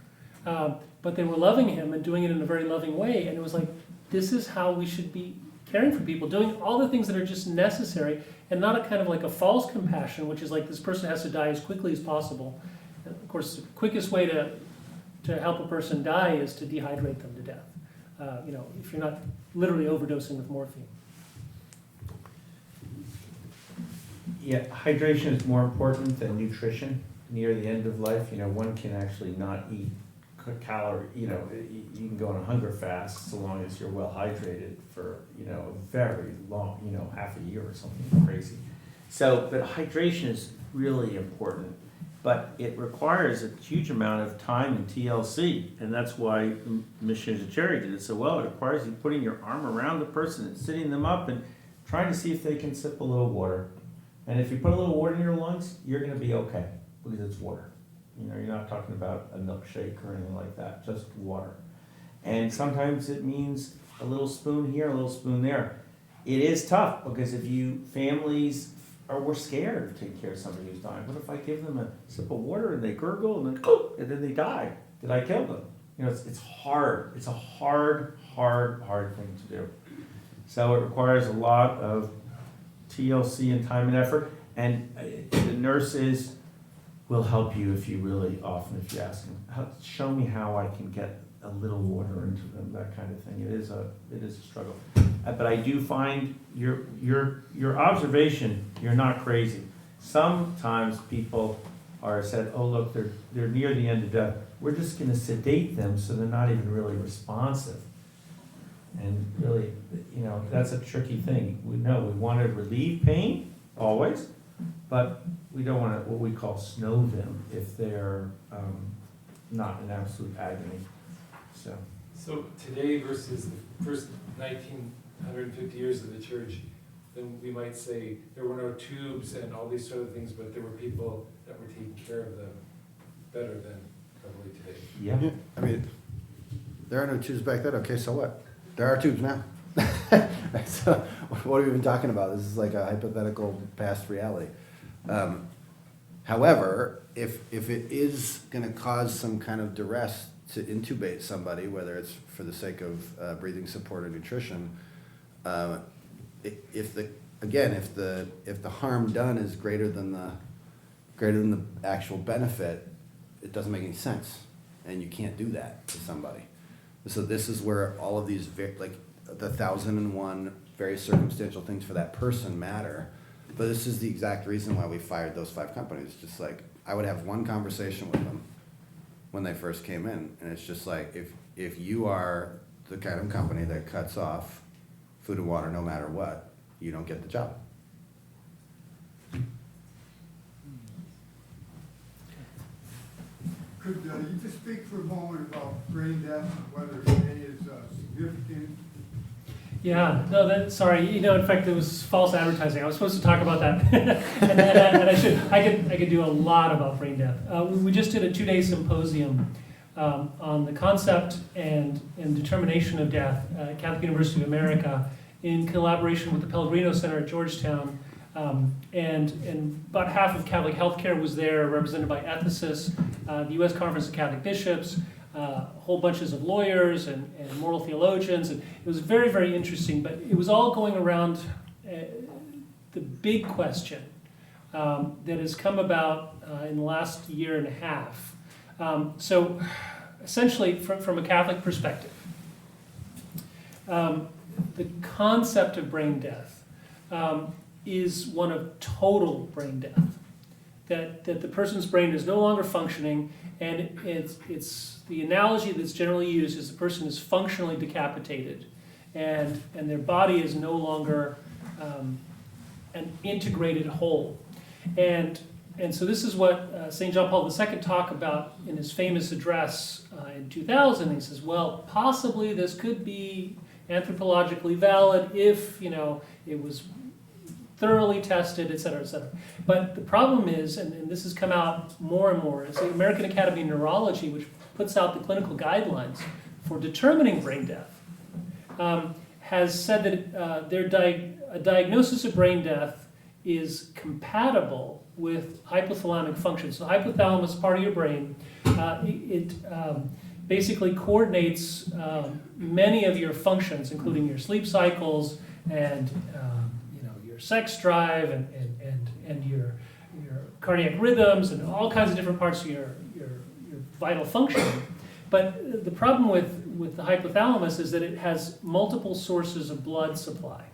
But they were loving him and doing it in a very loving way. And it was like, this is how we should be caring for people, doing all the things that are just necessary, and not a kind of like a false compassion, which is like this person has to die as quickly as possible. And of course, the quickest way to help a person die is to dehydrate them to death. You know, if you're not literally overdosing with morphine. Yeah, hydration is more important than nutrition near the end of life. You know, one can actually not eat calorie, you know, you can go on a hunger fast so long as you're well hydrated for, you know, a very long, you know, half a year or something crazy. So, but hydration is really important, but it requires a huge amount of time in TLC, and that's why Missionaries of Charity did it so well. It requires you putting your arm around the person and sitting them up and trying to see if they can sip a little water. And if you put a little water in your lungs, you're gonna be okay, because it's water. You know, you're not talking about a milkshake or anything like that, just water. And sometimes it means a little spoon here, a little spoon there. It is tough, because if we're scared to take care of somebody who's dying. What if I give them a sip of water and they gurgle and then they die? Did I kill them? You know, it's hard. It's a hard thing to do. So it requires a lot of TLC and time and effort. And the nurses will help you if you ask them, show me how I can get a little water into them, that kind of thing. It is a struggle. But I do find your observation, you're not crazy. Sometimes people said, oh look, they're near the end of death. We're just gonna sedate them so they're not even really responsive. And really, you know, that's a tricky thing. We want to relieve pain, always, but we don't want to, what we call snow them if they're not in absolute agony. So, So today versus the first 1950 years of the church, then we might say there were no tubes and all these sort of things, but there were people that were taking care of them better than probably today. yeah. I mean, there are no tubes back then, okay, so what? There are tubes now. So, what are we even talking about? This is like a hypothetical past reality. However, if it is gonna cause some kind of duress to intubate somebody, whether it's for the sake of breathing support or nutrition, if the harm done is greater than the actual benefit, it doesn't make any sense, and you can't do that to somebody. So this is where all of these like the 1,001 very circumstantial things for that person matter. But this is the exact reason why we fired those 5 companies. Just like I would have one conversation with them when they first came in, and it's just like if you are the kind of company that cuts off food and water no matter what, you don't get the job. Could you just speak for a moment about brain death and whether it is significant? Yeah, no, sorry, in fact, it was false advertising. I was supposed to talk about that. and I should. I could do a lot about brain death. We just did a 2-day symposium on the concept and determination of death at Catholic University of America in collaboration with the Pellegrino Center at Georgetown. And about half of Catholic healthcare was there, represented by ethicists, the U.S. Conference of Catholic Bishops, whole bunches of lawyers and moral theologians. And it was very, very interesting, but it was all going around the big question that has come about in the last year and a half. So essentially, from a Catholic perspective, the concept of brain death is one of total brain death. That the person's brain is no longer functioning, and it's the analogy that's generally used is the person is functionally decapitated, and their body is no longer an integrated whole. And so this is what St. John Paul II talked about in his famous address in 2000. He says, well, possibly this could be anthropologically valid if, it was thoroughly tested, et cetera, et cetera. But the problem is, and this has come out more and more, is the American Academy of Neurology, which puts out the clinical guidelines for determining brain death, has said that a diagnosis of brain death is compatible with hypothalamic function. So hypothalamus, part of your brain, it basically coordinates many of your functions, including your sleep cycles and your sex drive and your cardiac rhythms and all kinds of different parts of your vital function. But the problem with the hypothalamus is that it has multiple sources of blood supply.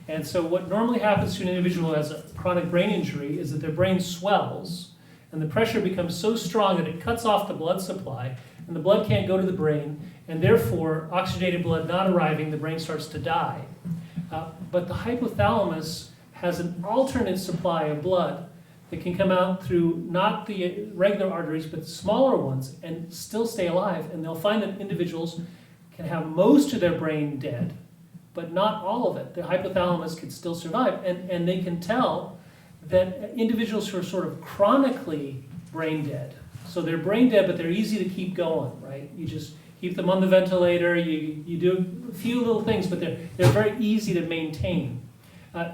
And so what normally happens to an individual who has a chronic brain injury is that their brain swells and the pressure becomes so strong that it cuts off the blood supply and the blood can't go to the brain, and therefore oxygenated blood not arriving, the brain starts to die. But the hypothalamus has an alternate supply of blood that can come out through not the regular arteries, but the smaller ones, and still stay alive. And they'll find that individuals can have most of their brain dead, but not all of it. The hypothalamus can still survive. And they can tell that individuals who are sort of chronically brain dead, so they're brain dead, but they're easy to keep going, right? You just keep them on the ventilator, you do a few little things, but they're very easy to maintain,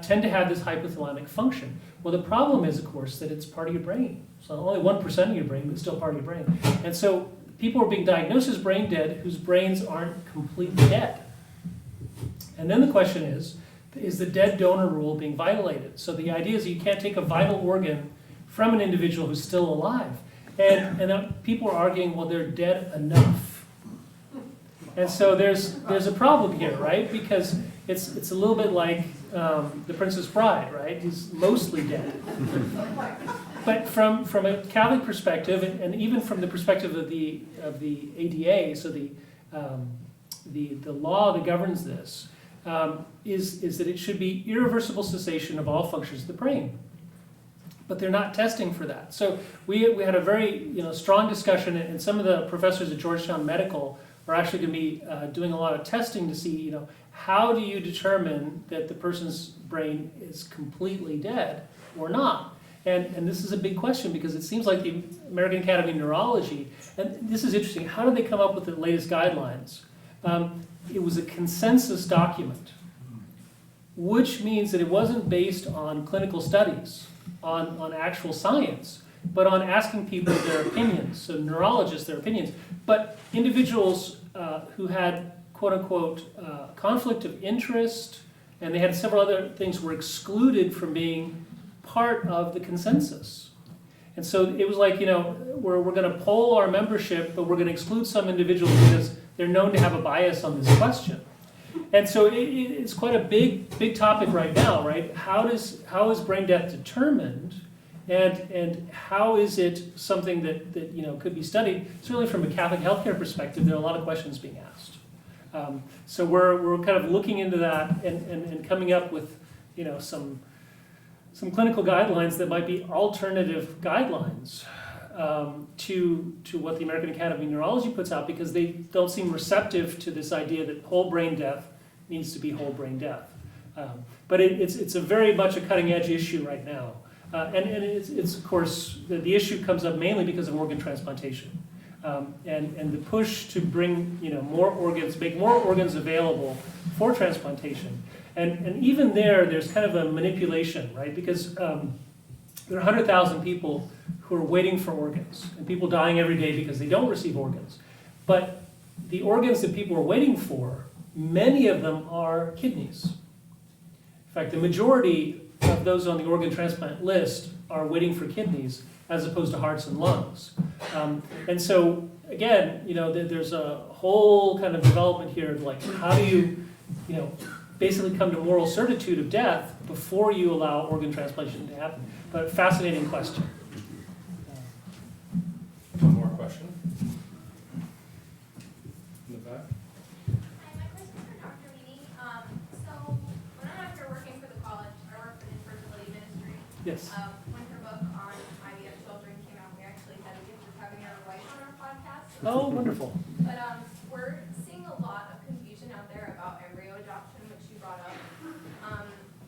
tend to have this hypothalamic function. Well, the problem is, of course, that it's part of your brain. So only 1% of your brain, but still part of your brain. And so people are being diagnosed as brain dead whose brains aren't completely dead. And then the question is the dead donor rule being violated? So the idea is you can't take a vital organ from an individual who's still alive. And people are arguing, well, they're dead enough. And so there's a problem here, right? Because it's a little bit like the Princess Bride, right? He's mostly dead. But from a Catholic perspective, and even from the perspective of the ADA, so the law that governs this, is that it should be irreversible cessation of all functions of the brain. but they're not testing for that. So we had a very strong discussion, and some of the professors at Georgetown Medical are actually going to be doing a lot of testing to see, how do you determine that the person's brain is completely dead or not? And this is a big question, because it seems like the American Academy of Neurology, and this is interesting, how did they come up with the latest guidelines? It was a consensus document, which means that it wasn't based on clinical studies, on actual science, but on asking people their opinions, so neurologists their opinions. But individuals who had quote-unquote conflict of interest, and they had several other things, were excluded from being part of the consensus. And so it was like, we're going to poll our membership, but we're going to exclude some individuals because they're known to have a bias on this question. And so it's quite a big topic right now, right? How is brain death determined, and how is it something that could be studied? Certainly from a Catholic healthcare perspective, there are a lot of questions being asked. So we're kind of looking into that and coming up with some clinical guidelines that might be alternative guidelines to what the American Academy of Neurology puts out, because they don't seem receptive to this idea that whole brain death needs to be whole brain death. But it's a very much a cutting edge issue right now. And it's of course, the issue comes up mainly because of organ transplantation. And the push to bring more organs, make more organs available for transplantation. And even there's kind of a manipulation, right? Because there are 100,000 people who are waiting for organs, and people dying every day because they don't receive organs. But the organs that people are waiting for, many of them are kidneys. In fact, the majority of those on the organ transplant list are waiting for kidneys, as opposed to hearts and lungs. And so, again, there's a whole kind of development here of like, how do you, basically come to moral certitude of death before you allow organ transplantation to happen? But fascinating question. One more question. In the back. Hi, my question is for Dr. Meaney. So when I'm out here working for the college, I work for the infertility ministry. Yes. When her book on IVF children came out, we actually had the gift of having our wife on our podcast. Oh, wonderful. But we're seeing a lot of confusion out there about embryo adoption, which you brought up.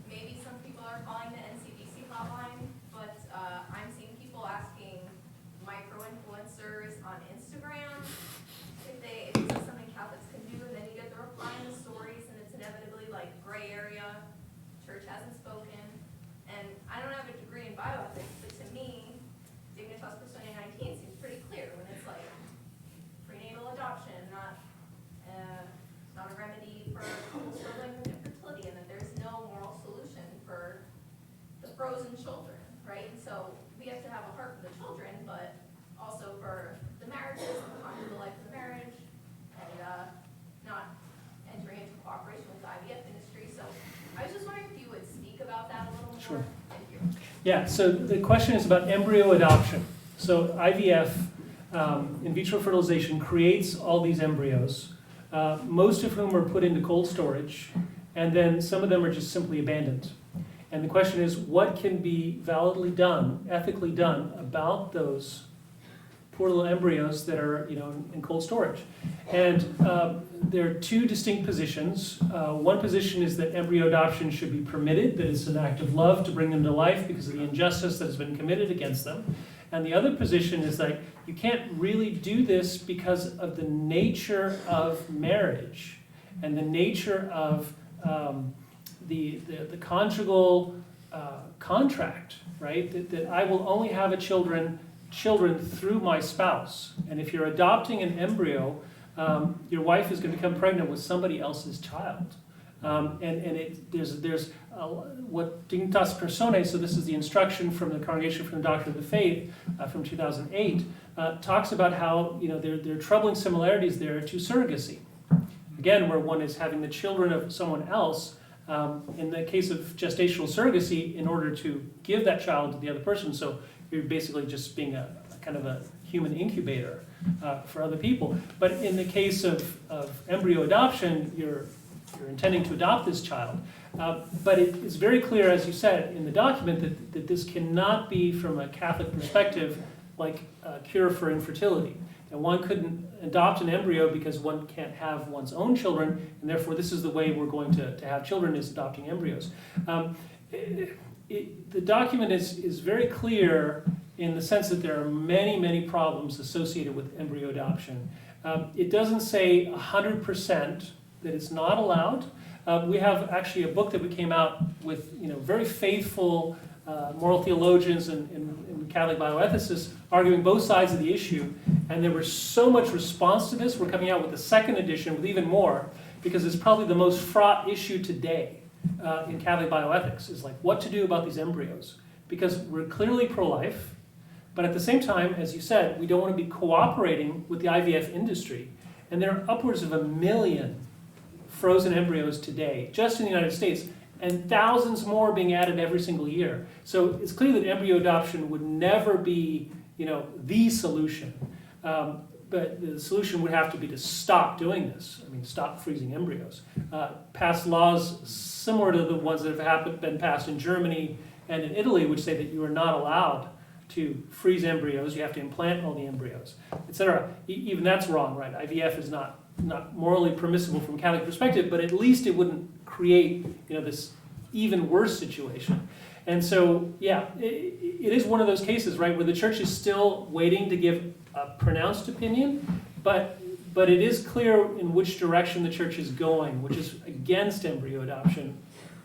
Maybe some people are calling the NCDC hotline, but I'm seeing people asking micro-influencers on Instagram if this is something Catholics can do, and then you get the reply in the stories, and it's inevitably like gray area, church hasn't spoken, and I don't have a degree in bioethics, but to me, Dignitas Personae 19 seems pretty clear when it's like prenatal adoption, not a remedy for people struggling with infertility, and that there's no moral solution for the frozen children, right? And so we have to have a heart for the children, but also for the marriages and the conjugal life of the marriage, and not entering into cooperation with the IVF industry. So I was just wondering if you would speak about that a little more. Sure. Thank you. Yeah, so the question is about embryo adoption. So IVF, in vitro fertilization, creates all these embryos, most of whom are put into cold storage, and then some of them are just simply abandoned. And the question is, what can be validly done, ethically done, about those poor little embryos that are in cold storage? And there are two distinct positions. One position is that embryo adoption should be permitted, that it's an act of love to bring them to life because of the injustice that has been committed against them. And the other position is that you can't really do this because of the nature of marriage and the nature of the conjugal contract, right? That I will only have children through my spouse. And if you're adopting an embryo, your wife is going to become pregnant with somebody else's child. There's what Dignitas Personae, so this is the instruction from the Congregation for the Doctrine of the Faith from 2008, talks about how there are troubling similarities there to surrogacy. Again, where one is having the children of someone else. In the case of gestational surrogacy, in order to give that child to the other person, so you're basically just being a kind of a human incubator for other people. But in the case of embryo adoption, you're intending to adopt this child. But it is very clear, as you said, in the document that this cannot be, from a Catholic perspective, like a cure for infertility. And one couldn't adopt an embryo because one can't have one's own children, and therefore this is the way we're going to have children, is adopting embryos. The document is very clear in the sense that there are many, many problems associated with embryo adoption. It doesn't say 100% that it's not allowed. We have actually a book that we came out with, very faithful moral theologians and Catholic bioethicists arguing both sides of the issue, and there was so much response to this. We're coming out with the second edition with even more, because it's probably the most fraught issue today in Catholic bioethics, is like what to do about these embryos. Because we're clearly pro-life, but at the same time, as you said, we don't want to be cooperating with the IVF industry. And there are upwards of 1 million frozen embryos today, just in the United States, and thousands more being added every single year. So it's clear that embryo adoption would never be, the solution. But the solution would have to be to stop doing this. I mean, stop freezing embryos. Pass laws similar to the ones that have been passed in Germany and in Italy, which say that you are not allowed to freeze embryos. You have to implant all the embryos, etc. Even that's wrong, right? IVF is not morally permissible from a Catholic perspective, but at least it wouldn't create, this even worse situation. And so, yeah, it is one of those cases, right, where the church is still waiting to give a pronounced opinion, but it is clear in which direction the church is going, which is against embryo adoption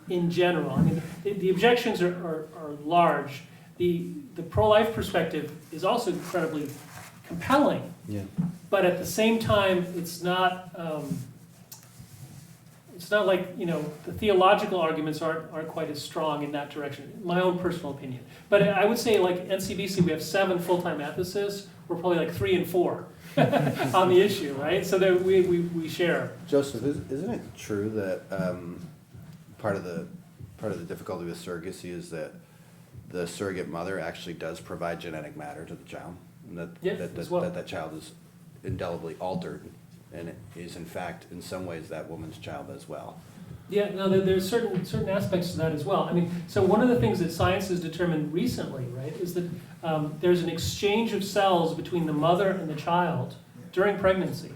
in general. I mean, the objections are large. The pro-life perspective is also incredibly compelling. Yeah. But at the same time, it's not like, the theological arguments aren't quite as strong in that direction, my own personal opinion. But I would say, like NCBC, we have 7 full-time ethicists. We're probably like 3 and 4 on the issue, right? So that we share. Joseph, isn't it true that part of the difficulty with surrogacy is that the surrogate mother actually does provide genetic matter to the child, and that child is indelibly altered, and it is in fact in some ways that woman's child as well? Yeah, no, there's certain aspects to that as well. I mean, so one of the things that science has determined recently, right, is that there's an exchange of cells between the mother and the child during pregnancy,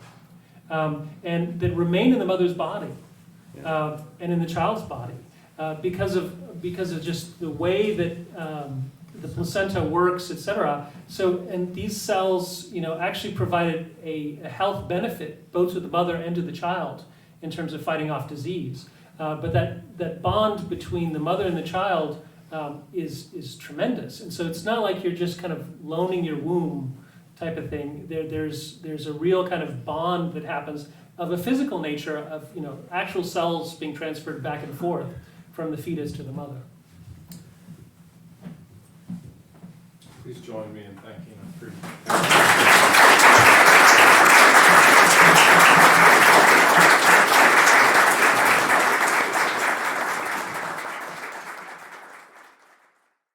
and that remain in the mother's body and in the child's body because of just the way that the placenta works, etc. So, and these cells, actually provided a health benefit both to the mother and to the child in terms of fighting off disease. But that bond between the mother and the child is tremendous. And so it's not like you're just kind of loaning your womb type of thing. There's a real kind of bond that happens of a physical nature of actual cells being transferred back and forth from the fetus to the mother. Please join me in thanking our